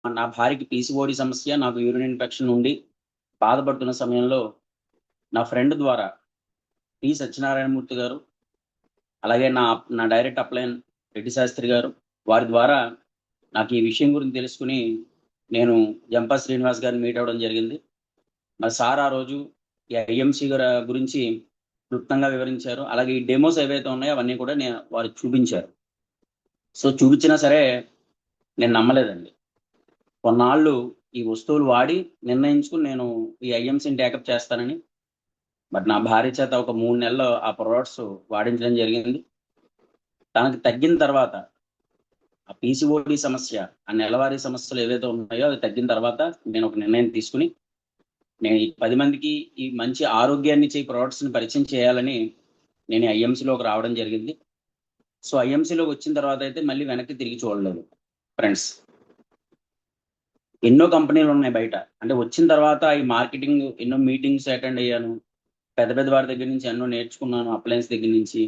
నా భార్యకి పీసీఓడి సమస్య, నాకు యూరిన్ ఇన్ఫెక్షన్ ఉండి బాధపడుతున్న సమయంలో నా ఫ్రెండ్ ద్వారా సత్యనారాయణమూర్తి గారు, అలాగే నా నా డైరెక్ట్ అప్లైన్ రెడ్డి శాస్త్రి గారు, వారి ద్వారా నాకు ఈ విషయం గురించి తెలుసుకుని నేను జంపా శ్రీనివాస్ గారిని మీట్ అవ్వడం జరిగింది. మరి సార్ ఆ రోజు ఈ ఐఎంసీ గురించి క్లుప్తంగా వివరించారు. అలాగే ఈ డెమోస్ ఏవైతే ఉన్నాయో అవన్నీ కూడా వారు చూపించారు. సో చూపించినా సరే నేను నమ్మలేదండి. కొన్నాళ్ళు ఈ వస్తువులు వాడి నిర్ణయించుకుని నేను ఈ ఐఎంసీని టేకప్ చేస్తానని. బట్ నా భార్య చేత ఒక 3 నెలలు ఆ ప్రొడక్ట్స్ వాడించడం జరిగింది. తనకి తగ్గిన తర్వాత ఆ పీసీఓడి సమస్య, ఆ నెలవారీ సమస్యలు ఏవైతే ఉన్నాయో అవి తగ్గిన తర్వాత నేను ఒక నిర్ణయం తీసుకుని నేను ఈ 10 మందికి ఈ మంచి ఆరోగ్యాన్ని ఇచ్చే ప్రొడక్ట్స్ని పరిచయం చేయాలని నేను ఐఎంసీలోకి రావడం జరిగింది. సో ఐఎంసీలోకి వచ్చిన తర్వాత అయితే మళ్ళీ వెనక్కి తిరిగి చూడలేదు ఫ్రెండ్స్. ఎన్నో కంపెనీలు ఉన్నాయి బయట. అంటే వచ్చిన తర్వాత ఈ మార్కెటింగ్ ఎన్నో మీటింగ్స్ అటెండ్ అయ్యాను. పెద్ద పెద్ద వారి దగ్గర నుంచి ఎన్నో నేర్చుకున్నాను. అప్లయన్స్ దగ్గర నుంచి,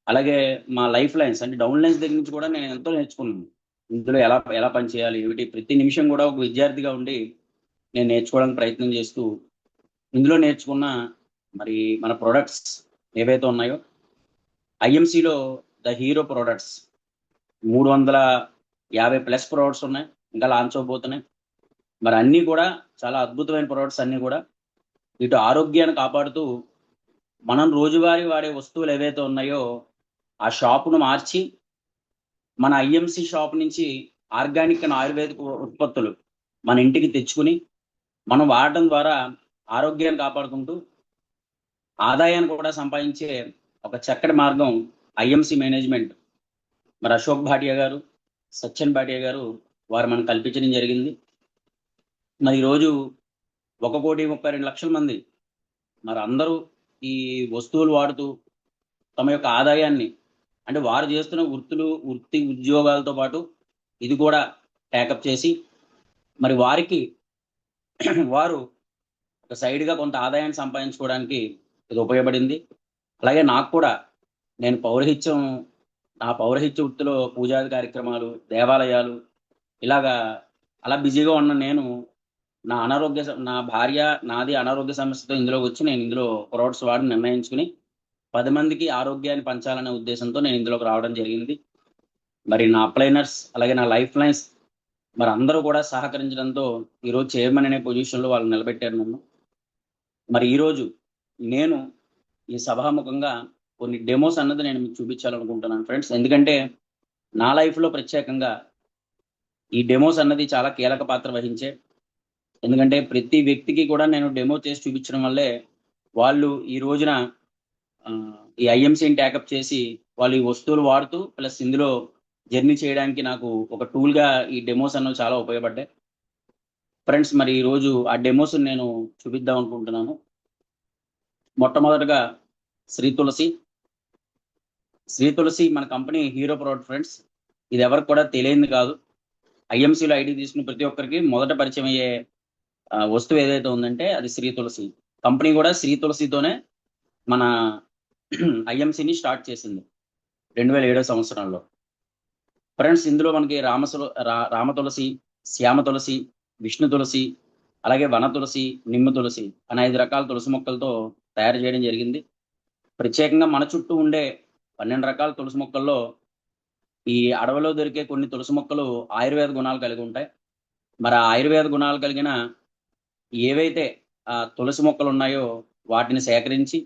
అలాగే మా లైఫ్ లైన్స్ అంటే డౌన్ లైన్స్ దగ్గర నుంచి కూడా నేను ఎంతో నేర్చుకున్నాను. ఇందులో ఎలా ఎలా పనిచేయాలి ఏమిటి, ప్రతి నిమిషం కూడా ఒక విద్యార్థిగా ఉండి నేను నేర్చుకోవడానికి ప్రయత్నం చేస్తూ ఇందులో నేర్చుకున్న మరి మన ప్రొడక్ట్స్ ఏవైతే ఉన్నాయో ఐఎంసీలో ద హీరో ప్రొడక్ట్స్ 350+ ప్రొడక్ట్స్ ఉన్నాయి, ఇంకా లాంచ్ అవబోతున్నాయి. మరి అన్నీ కూడా చాలా అద్భుతమైన ప్రొడక్ట్స్ అన్నీ కూడా ఇటు ఆరోగ్యాన్ని కాపాడుతూ మనం రోజువారీ వాడే వస్తువులు ఏవైతే ఉన్నాయో ఆ షాపును మార్చి మన ఐఎంసీ షాప్ నుంచి ఆర్గానిక్ అండ్ ఆయుర్వేదిక ఉత్పత్తులు మన ఇంటికి తెచ్చుకుని మనం వాడటం ద్వారా ఆరోగ్యాన్ని కాపాడుకుంటూ ఆదాయాన్ని కూడా సంపాదించే ఒక చక్కటి మార్గం ఐఎంసీ మేనేజ్మెంట్ మరి అశోక్ భాటియా గారు, సత్యన్ భాటియా గారు వారు మనకు కల్పించడం జరిగింది. మరి ఈరోజు 1,32,00,000 మంది మరి అందరూ ఈ వస్తువులు వాడుతూ తమ యొక్క ఆదాయాన్ని, అంటే వారు చేస్తున్న వృత్తి ఉద్యోగాలతో పాటు ఇది కూడా టేకప్ చేసి మరి వారికి వారు ఒక సైడ్గా కొంత ఆదాయాన్ని సంపాదించుకోవడానికి ఇది ఉపయోగపడింది. అలాగే నాకు కూడా నేను నా పౌరహిత్య వృత్తిలో పూజాది కార్యక్రమాలు, దేవాలయాలు ఇలాగా అలా బిజీగా ఉన్న నేను నా భార్య నాది అనారోగ్య సమస్యతో ఇందులోకి వచ్చి నేను ఇందులో ప్రొడక్ట్స్ వాడి నిర్ణయించుకుని 10 మందికి ఆరోగ్యాన్ని పంచాలనే ఉద్దేశంతో నేను ఇందులోకి రావడం జరిగింది. మరి నా అప్లైనర్స్ అలాగే నా లైఫ్ లైన్స్ మరి అందరూ కూడా సహకరించడంతో ఈరోజు చైర్మన్ అనే పొజిషన్లో వాళ్ళు నిలబెట్టారు నన్ను. మరి ఈరోజు నేను ఈ సభాముఖంగా కొన్ని డెమోస్ అన్నది నేను మీకు చూపించాలనుకుంటున్నాను ఫ్రెండ్స్. ఎందుకంటే నా లైఫ్లో ప్రత్యేకంగా ఈ డెమోస్ అన్నది చాలా కీలక పాత్ర వహించే. ఎందుకంటే ప్రతి వ్యక్తికి కూడా నేను డెమో చేసి చూపించడం వల్లే వాళ్ళు ఈ రోజున ఈ ఐఎంసీని ట్యాకప్ చేసి వాళ్ళు ఈ వస్తువులు వాడుతూ ప్లస్ ఇందులో జర్నీ చేయడానికి నాకు ఒక టూల్గా ఈ డెమోస్ అన్నవి చాలా ఉపయోగపడ్డాయి ఫ్రెండ్స్. మరి ఈరోజు ఆ డెమోస్ నేను చూపిద్దాం అనుకుంటున్నాను. మొట్టమొదటిగా శ్రీ తులసి మన కంపెనీ హీరో ప్రొడక్ట్ ఫ్రెండ్స్. ఇది ఎవరికి కూడా తెలియదు కాదు. ఐఎంసీలో ఐడి తీసుకున్న ప్రతి ఒక్కరికి మొదట పరిచయం అయ్యే వస్తువు ఏదైతే ఉందంటే అది శ్రీ తులసి. కంపెనీ కూడా శ్రీ తులసితోనే మన ఐఎంసీని స్టార్ట్ చేసింది 2007 సంవత్సరంలో ఫ్రెండ్స్. ఇందులో మనకి రామ తులసి, శ్యామ తులసి, విష్ణు తులసి, అలాగే వన తులసి, నిమ్మ తులసి అనే 5 రకాల తులసి మొక్కలతో తయారు చేయడం జరిగింది. ప్రత్యేకంగా మన చుట్టూ ఉండే 12 రకాల తులసి మొక్కల్లో ఈ అడవిలో దొరికే కొన్ని తులసి మొక్కలు ఆయుర్వేద గుణాలు కలిగి ఉంటాయి. మరి ఆ ఆయుర్వేద గుణాలు కలిగిన ఏవైతే తులసి మొక్కలు ఉన్నాయో వాటిని సేకరించి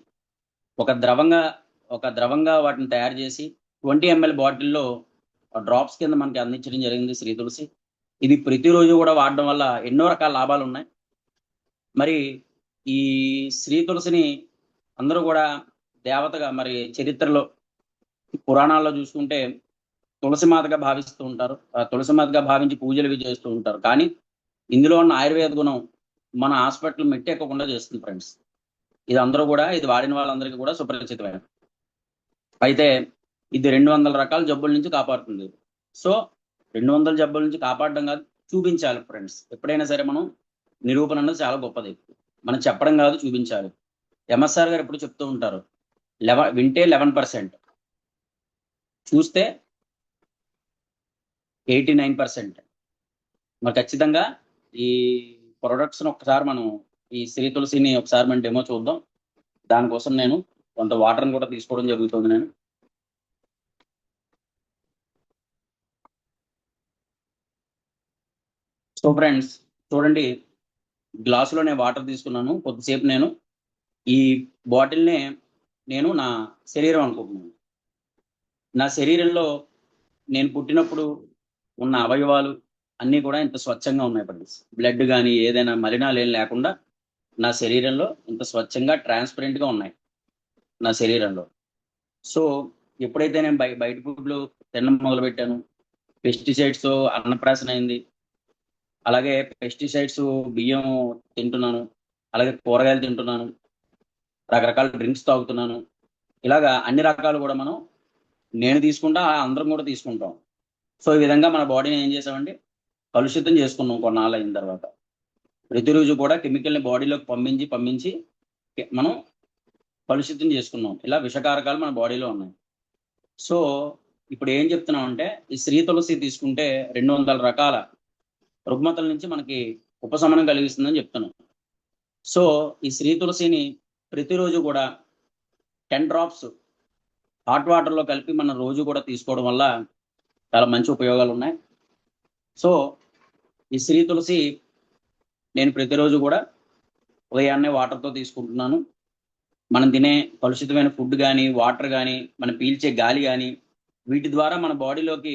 ఒక ద్రవంగా వాటిని తయారు చేసి 20 ml బాటిల్లో డ్రాప్స్ కింద మనకి అందించడం జరిగింది శ్రీ తులసి. ఇది ప్రతిరోజు కూడా వాడడం వల్ల ఎన్నో రకాల లాభాలు ఉన్నాయి. మరి ఈ శ్రీ తులసిని అందరూ కూడా దేవతగా, మరి చరిత్రలో పురాణాల్లో చూసుకుంటే తులసిమాతగా భావిస్తూ ఉంటారు. తులసిమాతగా భావించి పూజలు చేస్తూ ఉంటారు. కానీ ఇందులో ఉన్న ఆయుర్వేద గుణం మన హాస్పిటల్ మెట్టెక్కకుండా చేస్తుంది ఫ్రెండ్స్. ఇది వాడిన వాళ్ళందరికీ కూడా సుపరిచితమైన. అయితే ఇది 200 రకాల జబ్బుల నుంచి కాపాడుతుంది. సో 200 జబ్బుల నుంచి కాపాడడం కాదు, చూపించాలి ఫ్రెండ్స్. ఎప్పుడైనా సరే మనం నిరూపణ అన్నది చాలా గొప్పది. మనం చెప్పడం కాదు, చూపించాలి. ఎంఎస్ఆర్ గారు ఎప్పుడు చెప్తూ ఉంటారు, వింటే 11%, చూస్తే 89%. మరి ఖచ్చితంగా ఈ ప్రొడక్ట్స్ ఒకసారి మనం ఈ శ్రీ తులసిని ఒకసారి మనం డెమో చూద్దాం. దానికోసం నేను కొంత వాటర్ని కూడా తీసుకోవడం జరుగుతుంది నేను. సో ఫ్రెండ్స్ చూడండి, గ్లాసులో నేను వాటర్ తీసుకున్నాను. కొద్దిసేపు నేను ఈ బాటిల్నే నేను నా శరీరం అనుకుంటున్నాను. నా శరీరంలో నేను పుట్టినప్పుడు ఉన్న అవయవాలు అన్నీ కూడా ఇంత స్వచ్ఛంగా ఉన్నాయి ఫ్రెండ్స్. బ్లడ్ కానీ ఏదైనా మలినాలు ఏం లేకుండా నా శరీరంలో ఇంత స్వచ్ఛంగా ట్రాన్స్పరెంట్గా ఉన్నాయి నా శరీరంలో. సో ఎప్పుడైతే నేను బయట ఫుడ్లు తినడం మొదలు పెట్టాను, పెస్టిసైడ్స్ అన్నప్రాసన అయింది, అలాగే పెస్టిసైడ్స్ బియ్యం తింటున్నాను, అలాగే కూరగాయలు తింటున్నాను, రకరకాల డ్రింక్స్ తాగుతున్నాను, ఇలాగా అన్ని రకాలు కూడా నేను తీసుకుంటా, అందరం కూడా తీసుకుంటాం. సో ఈ విధంగా మన బాడీని ఏం చేసామండి, కలుషితం చేసుకున్నాం కొన్నాళ్ళు అయిన తర్వాత. ప్రతిరోజు కూడా కెమికల్ని బాడీలోకి పంపించి మనం కలుషితం చేసుకున్నాం. ఇలా విషకారకాలు మన బాడీలో ఉన్నాయి. సో ఇప్పుడు ఏం చెప్తున్నాం అంటే, ఈ శ్రీ తులసి తీసుకుంటే 200 రకాల రుగ్మతల నుంచి మనకి ఉపశమనం కలిగిస్తుందని చెప్తున్నాం. సో ఈ శ్రీ తులసిని ప్రతిరోజు కూడా 10 డ్రాప్స్ హాట్ వాటర్లో కలిపి మనం రోజు కూడా తీసుకోవడం వల్ల చాలా మంచి ఉపయోగాలు ఉన్నాయి. సో ఈ శ్రీ తులసి నేను ప్రతిరోజు కూడా ఉదయాన్నే వాటర్తో తీసుకుంటున్నాను. మనం తినే కలుషితమైన ఫుడ్ కానీ, వాటర్ కానీ, మనం పీల్చే గాలి కానీ, వీటి ద్వారా మన బాడీలోకి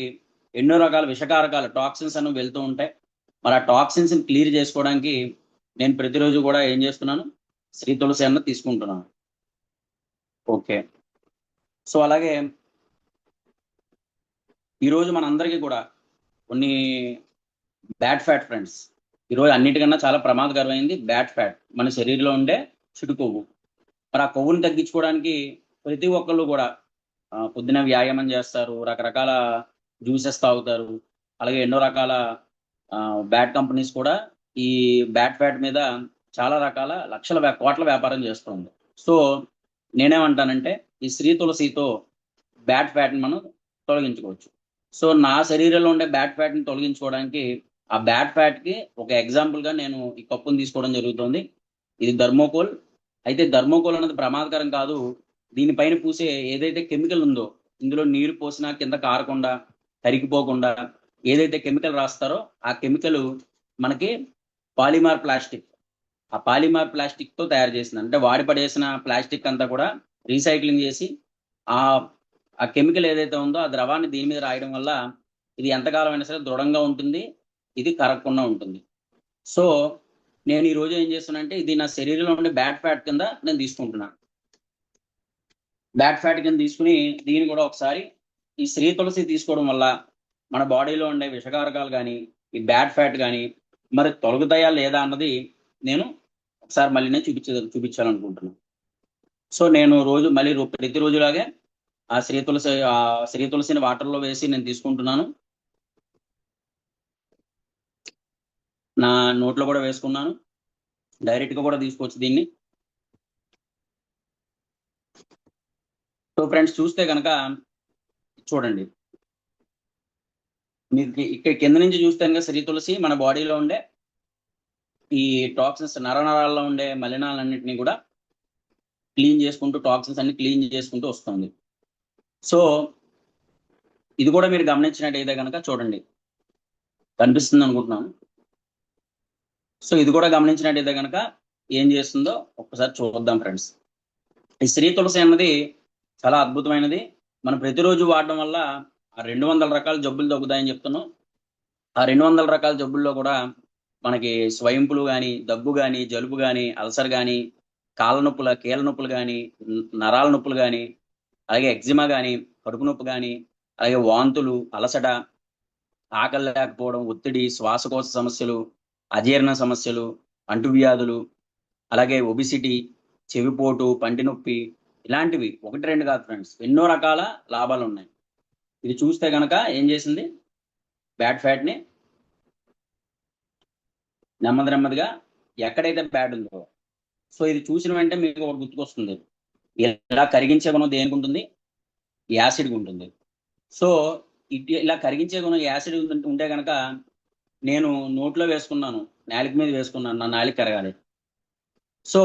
ఎన్నో రకాల విషకారకాల టాక్సిన్స్ అనేవి వెళ్తూ ఉంటాయి. మరి ఆ టాక్సిన్స్ని క్లియర్ చేసుకోవడానికి నేను ప్రతిరోజు కూడా ఏం చేస్తున్నాను, శ్రీ తులసి అన్న తీసుకుంటున్నాను. ఓకే. సో అలాగే ఈరోజు మనందరికీ కూడా కొన్ని బ్యాడ్ ఫ్యాట్ ఫ్రెండ్స్, ఈరోజు అన్నిటికన్నా చాలా ప్రమాదకరమైంది బ్యాడ్ ఫ్యాట్, మన శరీరంలో ఉండే చెడు కొవ్వు. మరి ఆ కొవ్వుని తగ్గించుకోవడానికి ప్రతి ఒక్కళ్ళు కూడా పొద్దున వ్యాయామం చేస్తారు, రకరకాల జ్యూసెస్ తాగుతారు, అలాగే ఎన్నో రకాల బ్యాడ్ కంపెనీస్ కూడా ఈ బ్యాడ్ ఫ్యాట్ మీద చాలా రకాల లక్షల కోట్ల వ్యాపారం చేస్తుంది. సో నేనేమంటానంటే, ఈ శ్రీ తులసితో బ్యాడ్ ఫ్యాట్ని మనం తొలగించుకోవచ్చు. సో నా శరీరంలో ఉండే బ్యాడ్ ఫ్యాట్ని తొలగించుకోవడానికి, ఆ బ్యాడ్ ఫ్యాట్కి ఒక ఎగ్జాంపుల్గా నేను ఈ కప్పును తీసుకోవడం జరుగుతుంది. ఇది థర్మోకోల్. అయితే థర్మోకోల్ అనేది ప్రమాదకరం కాదు. దీనిపైన పూసే ఏదైతే కెమికల్ ఉందో, ఇందులో నీరు పోసినా కింద కారకుండా, కరిగిపోకుండా ఏదైతే కెమికల్ రాస్తారో ఆ కెమికల్ మనకి పాలిమర్ ప్లాస్టిక్. ఆ పాలిమర్ ప్లాస్టిక్తో తయారు చేసింది. అంటే వాడి పడేసిన ప్లాస్టిక్ అంతా కూడా రీసైక్లింగ్ చేసి ఆ కెమికల్ ఏదైతే ఉందో ఆ ద్రవాన్ని దీని మీద రాయడం వల్ల ఇది ఎంతకాలం అయినా సరే దృఢంగా ఉంటుంది, ఇది కరగకుండా ఉంటుంది. సో నేను ఈ రోజు ఏం చేస్తున్నానంటే, ఇది నా శరీరంలో ఉండే బ్యాడ్ ఫ్యాట్ కింద నేను తీసుకుంటున్నాను. బ్యాడ్ ఫ్యాట్ కింద తీసుకుని దీన్ని కూడా ఒకసారి ఈ శ్రీ తులసి తీసుకోవడం వల్ల మన బాడీలో ఉండే విషకారకాలు కానీ, ఈ బ్యాడ్ ఫ్యాట్ కానీ మరి తొలగుతాయా లేదా అన్నది నేను ఒకసారి మళ్ళీ నేను చూపించాలనుకుంటున్నాను. సో నేను ప్రతిరోజులాగే ఆ శ్రీ తులసిని వాటర్లో వేసి నేను తీసుకుంటున్నాను. నా నోట్లో కూడా వేసుకున్నాను, డైరెక్ట్గా కూడా తీసుకోవచ్చు దీన్ని. సో ఫ్రెండ్స్ చూస్తే కనుక చూడండి, మీకు ఇక్కడ కింద నుంచి చూస్తే కనుక శ్రీ తులసి మన బాడీలో ఉండే ఈ టాక్సిన్స్, నరాల్లో ఉండే మలినాలన్నింటినీ కూడా క్లీన్ చేసుకుంటూ, టాక్సిన్స్ అన్ని క్లీన్ చేసుకుంటూ వస్తుంది. సో ఇది కూడా మీరు గమనించినట్టయితే కనుక చూడండి, కనిపిస్తుంది అనుకుంటున్నాను. సో ఇది కూడా గమనించినట్టయితే కనుక ఏం చేస్తుందో ఒక్కసారి చూద్దాం ఫ్రెండ్స్. ఈ శ్రీ తులసి అన్నది చాలా అద్భుతమైనది. మనం ప్రతిరోజు వాడడం వల్ల ఆ 200 రకాల జబ్బులు తగ్గుతాయని చెప్తున్నాం. ఆ 200 రకాల జబ్బుల్లో కూడా మనకి స్వయంపులు కానీ, దగ్గు కానీ, జలుబు కానీ, అల్సర్ కానీ, కీళ్ళ నొప్పులు కానీ, నరాల నొప్పులు కానీ, అలాగే ఎగ్జిమా కానీ, కడుపు నొప్పి కానీ, అలాగే వాంతులు, అలసట, ఆకలి లేకపోవడం, ఒత్తిడి, శ్వాసకోశ సమస్యలు, అజీర్ణ సమస్యలు, అంటువ్యాధులు, అలాగే ఒబిసిటీ, చెవిపోటు, పంటి నొప్పి, ఇలాంటివి 1-2 కాదు ఫ్రెండ్స్, ఎన్నో రకాల లాభాలు ఉన్నాయి. ఇది చూస్తే కనుక ఏం చేసింది, బ్యాడ్ ఫ్యాట్ని నెమ్మదిగా ఎక్కడైతే బ్యాడ్ ఉందో, సో ఇది చూసిన వెంటనే మీకు ఒకటి గుర్తుకొస్తుంది, ఇలా కరిగించే గుణం దేనికి ఉంటుంది, యాసిడ్కి ఉంటుంది. సో ఇలా కరిగించే గుణం యాసిడ్ ఉంటే కనుక నేను నోట్లో వేసుకున్నాను, నాలుక మీద వేసుకున్నాను, నా నాలుక కరగాలి. సో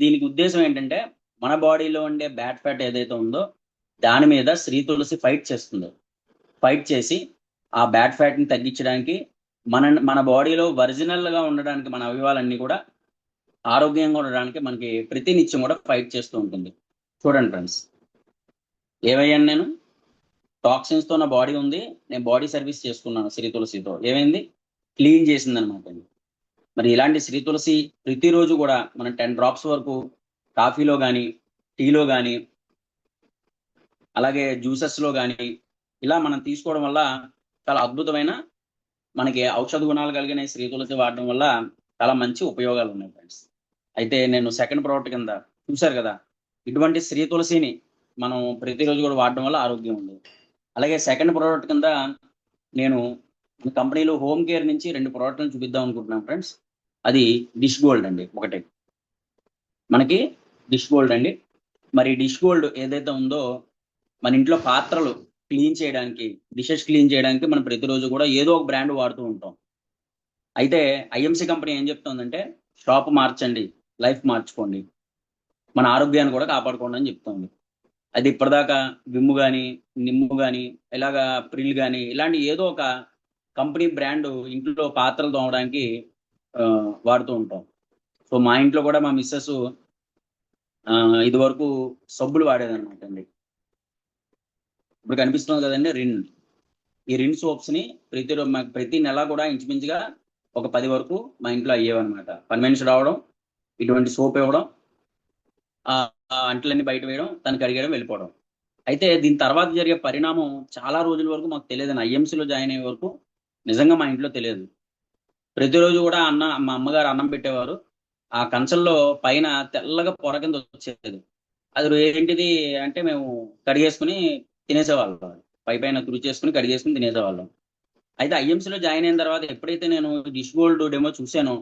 దీనికి ఉద్దేశం ఏంటంటే మన బాడీలో ఉండే బ్యాడ్ ఫ్యాట్ ఏదైతే ఉందో దాని మీద శ్రీ తులసి ఫైట్ చేస్తుంది. ఫైట్ చేసి ఆ బ్యాడ్ ఫ్యాట్ ని తగ్గించడానికి, మన బాడీలో ఒరిజినల్ గా ఉండడానికి, మన అవయవాలన్నీ కూడా ఆరోగ్యంగా ఉండడానికి మనకి ప్రతి నిత్యం కూడా ఫైట్ చేస్తూ ఉంటుంది. చూడండి ఫ్రెండ్స్, ఏమయ్యాను నేను, టాక్సిన్స్ తో నా బాడీ ఉంది, నేను బాడీ సర్వీస్ చేసుకున్నాను శ్రీ తులసితో, ఏమైంది, క్లీన్ చేసింది అనమాట. మరి ఇలాంటి శ్రీ తులసి ప్రతిరోజు కూడా మనం 10 డ్రాప్స్ వరకు కాఫీలో కానీ, టీలో కానీ, అలాగే జ్యూసెస్ లో కానీ ఇలా మనం తీసుకోవడం వల్ల చాలా అద్భుతమైన మనకి ఔషధ గుణాలు కలిగిన శ్రీ తులసి వాడడం వల్ల చాలా మంచి ఉపయోగాలు ఉన్నాయి ఫ్రెండ్స్. అయితే నేను సెకండ్ ప్రోడక్ట్ కింద చూశారు కదా, ఇటువంటి శ్రీ తులసిని మనం ప్రతిరోజు కూడా వాడడం వల్ల ఆరోగ్యం ఉంది. అలాగే సెకండ్ ప్రోడక్ట్ కింద నేను మన కంపెనీలో హోమ్ కేర్ నుంచి 2 ప్రోడక్ట్లను చూపిద్దాం అనుకుంటున్నాను ఫ్రెండ్స్. అది డిష్ గోల్డ్ అండి. ఒకటి మనకి డిష్ గోల్డ్ అండి. మరి డిష్ గోల్డ్ ఏదైతే ఉందో మన ఇంట్లో పాత్రలు క్లీన్ చేయడానికి, డిషెస్ క్లీన్ చేయడానికి మనం ప్రతిరోజు కూడా ఏదో ఒక బ్రాండ్ వాడుతూ ఉంటాం. అయితే ఐఎంసీ కంపెనీ ఏం చెప్తుందంటే షాప్ మార్చండి, లైఫ్ మార్చుకోండి, మన ఆరోగ్యాన్ని కూడా కాపాడుకోండి అని చెప్తుంది. అది ఇప్పటిదాకా విమ్ము కానీ, నిమ్ము కానీ, ఇలాగా ప్రిల్ కానీ ఇలాంటి ఏదో ఒక కంపెనీ బ్రాండ్ ఇంట్లో పాత్రలు తోమడానికి వాడుతూ ఉంటాం. సో మా ఇంట్లో కూడా మా మిస్సెస్ ఇది వరకు సబ్బులు వాడేదన్నమాట అండి. ఇప్పుడు కనిపిస్తుంది కదండి రిన్. ఈ రిన్ సోప్స్ ని ప్రతి నెల కూడా ఇంచుమించుగా ఒక 10 వరకు మా ఇంట్లో అయ్యేవన్నమాట. పని మనిషి రావడం, ఇటువంటి సోప్ ఇవ్వడం, అంట్లన్నీ బయట వేయడం, తనకి అడిగడం, వెళ్ళిపోవడం. అయితే దీని తర్వాత జరిగే పరిణామం చాలా రోజుల వరకు మాకు తెలియదు. ఐఎంసీలో జాయిన్ అయ్యే వరకు నిజంగా మా ఇంట్లో తెలియదు. ప్రతిరోజు కూడా మా అమ్మగారు అన్నం పెట్టేవారు, ఆ కంచంలో పైన తెల్లగా పొర కింద వచ్చేది. అది ఏంటిది అంటే మేము కడిగేసుకుని తినేసేవాళ్ళం, పైన తుడి చేసుకుని కడిగేసుకుని తినేసేవాళ్ళం. అయితే ఐఎంసీలో జాయిన్ అయిన తర్వాత ఎప్పుడైతే నేను డిష్ గోల్డ్ డెమో చూసానో,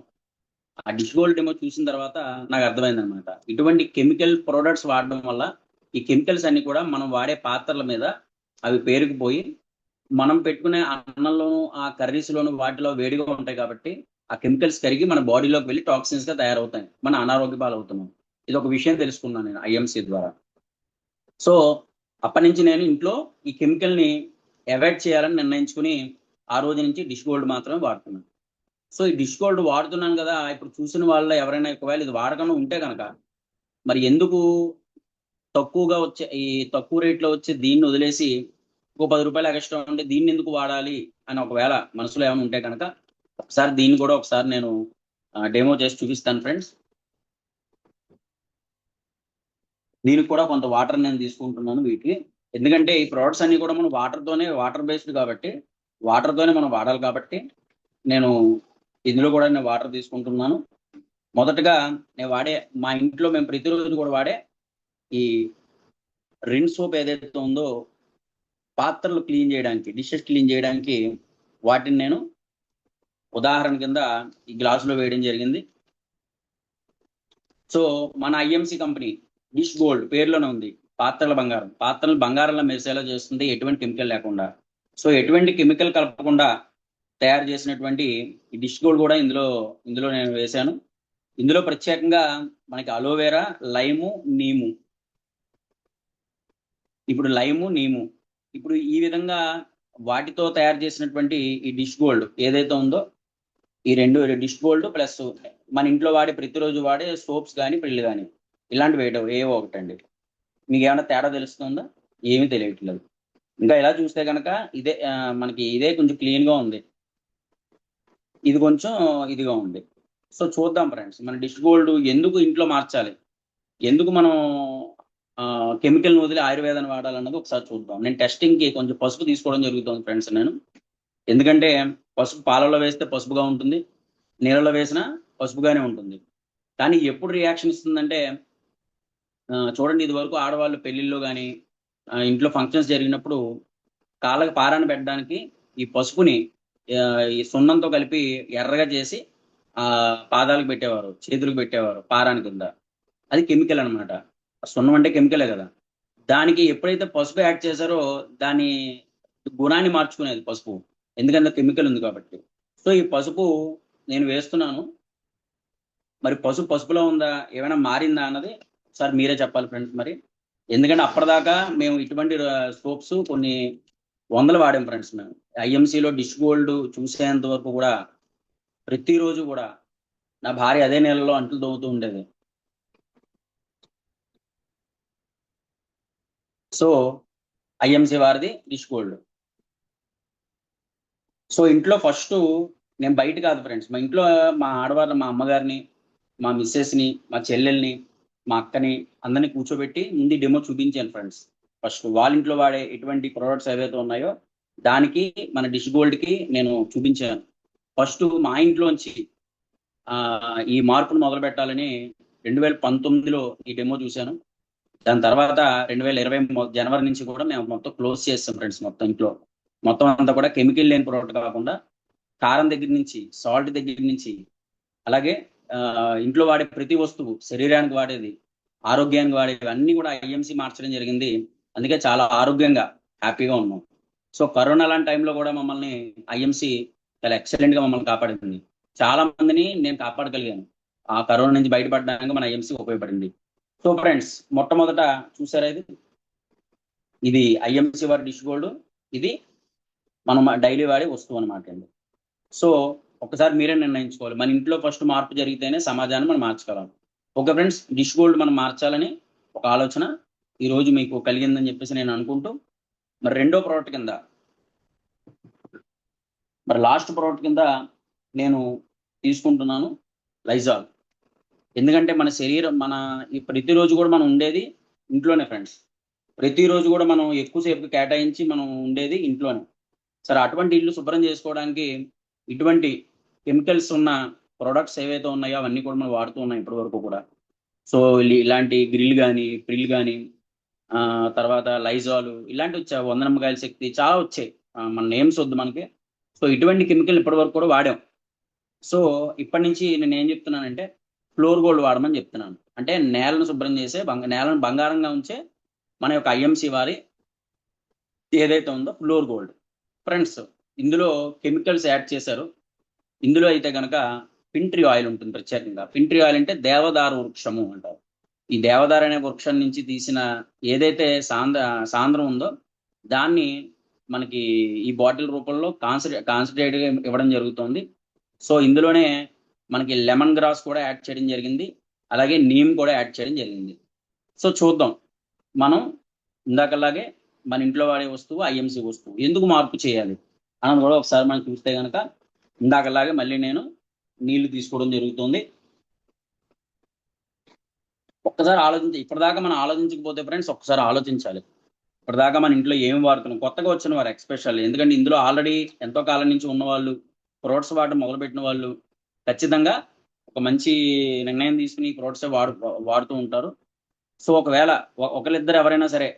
ఆ డిష్ గోల్డ్ డెమో చూసిన తర్వాత నాకు అర్థమైంది అనమాట, ఇటువంటి కెమికల్ ప్రొడక్ట్స్ వాడడం వల్ల ఈ కెమికల్స్ అన్ని కూడా మనం వాడే పాత్రల మీద అవి పేరుకుపోయి మనం పెట్టుకునే అన్నంలోను, ఆ కర్రీస్లోను వాటిలో వేడిగా ఉంటాయి కాబట్టి ఆ కెమికల్స్ కరిగి మన బాడీలోకి వెళ్ళి టాక్సిన్స్ గా తయారవుతాయి, మన అనారోగ్య పాలవుతున్నాం. ఇది ఒక విషయం తెలుసుకున్నాను నేను ఐఎంసీ ద్వారా. సో అప్పటి నుంచి నేను ఇంట్లో ఈ కెమికల్ ని అవాయిడ్ చేయాలని నిర్ణయించుకుని ఆ రోజు నుంచి డిష్ గోల్డ్ మాత్రమే వాడుతున్నాను. సో ఈ డిష్ గోల్డ్ వాడుతున్నాను కదా, ఇప్పుడు చూసిన వాళ్ళు ఎవరైనా ఒకవేళ ఇది వాడకుండా ఉంటే కనుక మరి ఎందుకు తక్కువగా వచ్చే ఈ తక్కువ రేట్లో వచ్చే దీన్ని వదిలేసి ఇంకో 10 రూపాయలు ఎక్స్ట్రా ఉంటే దీన్ని ఎందుకు వాడాలి అని ఒకవేళ మనసులో ఏమైనా ఉంటే కనుక ఒకసారి దీన్ని కూడా ఒకసారి నేను డెమో చేసి చూపిస్తాను ఫ్రెండ్స్. దీనికి కూడా కొంత వాటర్ నేను తీసుకుంటున్నాను వీటికి, ఎందుకంటే ఈ ప్రొడక్ట్స్ అన్ని కూడా మనం వాటర్ బేస్డ్ కాబట్టి వాటర్తోనే మనం వాడాలి కాబట్టి నేను ఇందులో కూడా నేను వాటర్ తీసుకుంటున్నాను. మొదటగా నేను వాడే, మా ఇంట్లో మేము ప్రతిరోజు కూడా వాడే ఈ రిన్ సోప్ ఏదైతే ఉందో పాత్రలు క్లీన్ చేయడానికి, డిషెస్ క్లీన్ చేయడానికి వాటిని నేను ఉదాహరణ కింద ఈ గ్లాసులో వేయడం జరిగింది. సో మన ఐఎంసీ కంపెనీ డిష్ గోల్డ్ పేరులోనే ఉంది, పాత్రల బంగారం. పాత్రలు బంగారంలో మెరిసేలా చేస్తుంది, ఎటువంటి కెమికల్ లేకుండా. సో ఎటువంటి కెమికల్ కలపకుండా తయారు చేసినటువంటి ఈ డిష్ గోల్డ్ కూడా ఇందులో నేను వేశాను. ఇందులో ప్రత్యేకంగా మనకి అలోవెరా, లైము, నీము, ఇప్పుడు లైము, నీము, ఇప్పుడు ఈ విధంగా వాటితో తయారు చేసినటువంటి ఈ డిష్ గోల్డ్ ఏదైతే ఉందో, ఈ 2 డిష్ గోల్డ్ ప్లస్ మన ఇంట్లో వాడే ప్రతిరోజు వాడే సోప్స్ కానీ, పిల్లు కానీ ఇలాంటివి వేయడం ఏవో ఒకటండి. మీకు ఏమైనా తేడా తెలుస్తుందా? ఏమీ తెలియట్లేదు. ఇంకా ఇలా చూస్తే కనుక మనకి ఇదే కొంచెం క్లీన్ గా ఉంది, ఇది కొంచెం ఇదిగా ఉంది. సో చూద్దాం ఫ్రెండ్స్, మన డిష్ గోల్డ్ ఎందుకు ఇంట్లో మార్చాలి, ఎందుకు మనం కెమికల్ వదిలి ఆయుర్వేదాన్ని వాడాలన్నది ఒకసారి చూద్దాం. నేను టెస్టింగ్ కి కొంచెం పసుపు తీసుకోవడం జరుగుతుంది ఫ్రెండ్స్ నేను, ఎందుకంటే పసుపు పాలలో వేస్తే పసుపుగా ఉంటుంది, నీళ్ళలో వేసినా పసుపుగానే ఉంటుంది. కానీ ఎప్పుడు రియాక్షన్ ఇస్తుందంటే చూడండి, ఇది వరకు ఆడవాళ్ళు పెళ్లిళ్ళు కానీ ఇంట్లో ఫంక్షన్స్ జరిగినప్పుడు కాళ్ళకి పారాన్ని పెట్టడానికి ఈ పసుపుని ఈ సున్నంతో కలిపి ఎర్రగా చేసి పాదాలకు పెట్టేవారు, చేతులకు పెట్టేవారు పారాని కింద. అది కెమికల్ అనమాట. సున్నం అంటే కెమికలే కదా. దానికి ఎప్పుడైతే పసుపు యాడ్ చేశారో దాని గుణాన్ని మార్చుకునేది పసుపు. ఎందుకంటే కెమికల్ ఉంది కాబట్టి. సో ఈ పసుపు నేను వేస్తున్నాను. మరి పసుపులో ఉందా, ఏమైనా మారిందా అన్నది ఒకసారి మీరే చెప్పాలి ఫ్రెండ్స్. మరి ఎందుకంటే అప్పటిదాకా మేము ఇటువంటి సోప్స్ కొన్ని వందలు వాడాం ఫ్రెండ్స్. మేము ఐఎంసీలో డిష్ గోల్డ్ చూసేంత వరకు కూడా ప్రతిరోజు కూడా నా భార్య అదే నెలలో అంట్లు తోముతూ ఉండేది. సో ఐఎంసీ వారిది డిష్ గోల్డ్. సో ఇంట్లో ఫస్ట్ నేను బయట కాదు ఫ్రెండ్స్, మా ఇంట్లో మా ఆడవాళ్ళ, మా అమ్మగారిని, మా మిస్సెస్ని, మా చెల్లెల్ని, మా అక్కని అందరినీ కూర్చోబెట్టి ముందు డెమో చూపించాను ఫ్రెండ్స్. ఫస్ట్ వాళ్ళ ఇంట్లో వాడే ఎటువంటి ప్రోడక్ట్స్ ఏవైతే ఉన్నాయో దానికి మన డిష్ గోల్డ్కి నేను చూపించాను. ఫస్ట్ మా ఇంట్లోంచి ఈ మార్పును మొదలు పెట్టాలని 2019లో ఈ డెమో చూశాను. దాని తర్వాత 2020 జనవరి నుంచి కూడా మేము మొత్తం క్లోజ్ చేస్తాం ఫ్రెండ్స్. మొత్తం ఇంట్లో మొత్తం అంతా కూడా కెమికల్ లేని ప్రోడక్ట్ కాకుండా కారం దగ్గర నుంచి, సాల్ట్ దగ్గర నుంచి, అలాగే ఇంట్లో వాడే ప్రతి వస్తువు, శరీరానికి వాడేది, ఆరోగ్యానికి వాడేవి అన్ని కూడా ఐఎంసీ మార్చడం జరిగింది. అందుకే చాలా ఆరోగ్యంగా హ్యాపీగా ఉన్నాం. సో కరోనా లాంటి టైంలో కూడా మమ్మల్ని ఐఎంసీ చాలా ఎక్సలెంట్ గా మమ్మల్ని కాపాడింది. చాలా మందిని నేను కాపాడగలిగాను. ఆ కరోనా నుంచి బయటపడడానికి మన ఐఎంసీ ఉపయోగపడింది. సో ఫ్రెండ్స్, మొట్టమొదట చూసారా, ఇది ఐఎంసీ వారి డిష్ గోల్డ్. ఇది మనం డైలీ వాడే వస్తువు అనమాట అండి. సో ఒకసారి మీరే నిర్ణయించుకోవాలి. మన ఇంట్లో ఫస్ట్ మార్పు జరిగితేనే సమాజాన్ని మనం మార్చగలం. ఓకే ఫ్రెండ్స్, డిష్ గోల్డ్ మనం మార్చాలని ఒక ఆలోచన ఈరోజు మీకు కలిగిందని చెప్పేసి నేను అనుకుంటూ, మరి రెండో ప్రోడక్ట్ కింద, మరి లాస్ట్ ప్రోడక్ట్ కింద నేను తీసుకుంటున్నాను లైజాల్. ఎందుకంటే మన శరీరం, మన ప్రతిరోజు కూడా మనం ఉండేది ఇంట్లోనే ఫ్రెండ్స్. ప్రతిరోజు కూడా మనం ఎక్కువసేపు కేటాయించి మనం ఉండేది ఇంట్లోనే. సరే, అటువంటి ఇల్లు శుభ్రం చేసుకోవడానికి ఇటువంటి కెమికల్స్ ఉన్న ప్రొడక్ట్స్ ఏవైతే ఉన్నాయో అవన్నీ కూడా మనం వాడుతూ ఉన్నాం ఇప్పటి వరకు కూడా. సో ఇలాంటి గ్రిల్ కానీ, ప్రిల్ కానీ, తర్వాత లైజాల్, ఇలాంటి వచ్చాయి, 100 నిమ్మకాయల శక్తి, చాలా వచ్చాయి. మన నేమ్స్ వద్దు మనకి. సో ఇటువంటి కెమికల్ ఇప్పటి వరకు కూడా వాడాం. సో ఇప్పటి నుంచి నేను ఏం చెప్తున్నానంటే ఫ్లోర్ గోల్డ్ వాడమని చెప్తున్నాను. అంటే నేలను శుభ్రం చేసే, నేలను బంగారంగా ఉంచే మన యొక్క ఐఎంసీ వారి ఏదైతే ఉందో ఫ్లోర్ గోల్డ్. ఫ్రెండ్స్, ఇందులో కెమికల్స్ యాడ్ చేశారు. ఇందులో అయితే కనుక పింట్రీ ఆయిల్ ఉంటుంది ప్రత్యేకంగా. పింట్రీ ఆయిల్ అంటే దేవదార వృక్షము అంటారు. ఈ దేవదార అనే వృక్షం నుంచి తీసిన ఏదైతే సాంద్రం ఉందో దాన్ని మనకి ఈ బాటిల్ రూపంలో కాన్సన్ట్రేట్గా ఇవ్వడం జరుగుతుంది. సో ఇందులోనే మనకి లెమన్ గ్రాస్ కూడా యాడ్ చేయడం జరిగింది, అలాగే నీమ్ కూడా యాడ్ చేయడం జరిగింది. సో చూద్దాం, మనం ఇందాకలాగే మన ఇంట్లో వాడే వస్తువు ఐఎంసీ వస్తువు ఎందుకు మార్పు చేయాలి అని కూడా ఒకసారి మనం చూస్తే కనుక, ఇందాకలాగే మళ్ళీ నేను నీళ్లు తీసుకోవడం జరుగుతుంది. ఒక్కసారి ఇప్పటిదాకా మనం ఆలోచించకపోతే ఫ్రెండ్స్, ఒక్కసారి ఆలోచించాలి. ఇప్పటిదాకా మన ఇంట్లో ఏం వాడుతున్నాం, కొత్తగా వచ్చిన వారు ఎక్స్పెషల్. ఎందుకంటే ఇందులో ఆల్రెడీ ఎంతో కాలం నుంచి ఉన్నవాళ్ళు, ప్రొడక్ట్స్ వాడడం మొదలుపెట్టిన వాళ్ళు ఖచ్చితంగా ఒక మంచి నిర్ణయం తీసుకుని ఈ ప్రొడక్ట్స్ వాడుతూ ఉంటారు. సో ఒకవేళ ఒకరిద్దరు ఎవరైనా సరే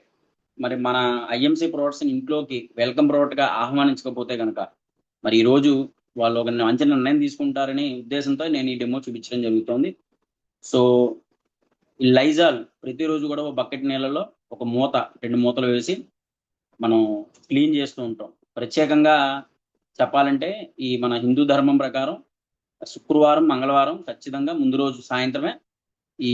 మరి మన ఐఎంసీ ప్రొడక్ట్స్ని ఇంట్లోకి వెల్కమ్ ప్రోడక్ట్గా ఆహ్వానించకపోతే కనుక, మరి ఈరోజు వాళ్ళు ఒక మంచి నిర్ణయం తీసుకుంటారని ఉద్దేశంతో నేను ఈ డెమో చూపించడం జరుగుతుంది. సో ఈ లైజాల్ ప్రతిరోజు కూడా ఒక బకెట్ నీళ్ళలో ఒక మూత, 2 మూతలు వేసి మనం క్లీన్ చేస్తూ ఉంటాం. ప్రత్యేకంగా చెప్పాలంటే ఈ మన హిందూ ధర్మం ప్రకారం శుక్రవారం, మంగళవారం ఖచ్చితంగా ముందు రోజు సాయంత్రమే ఈ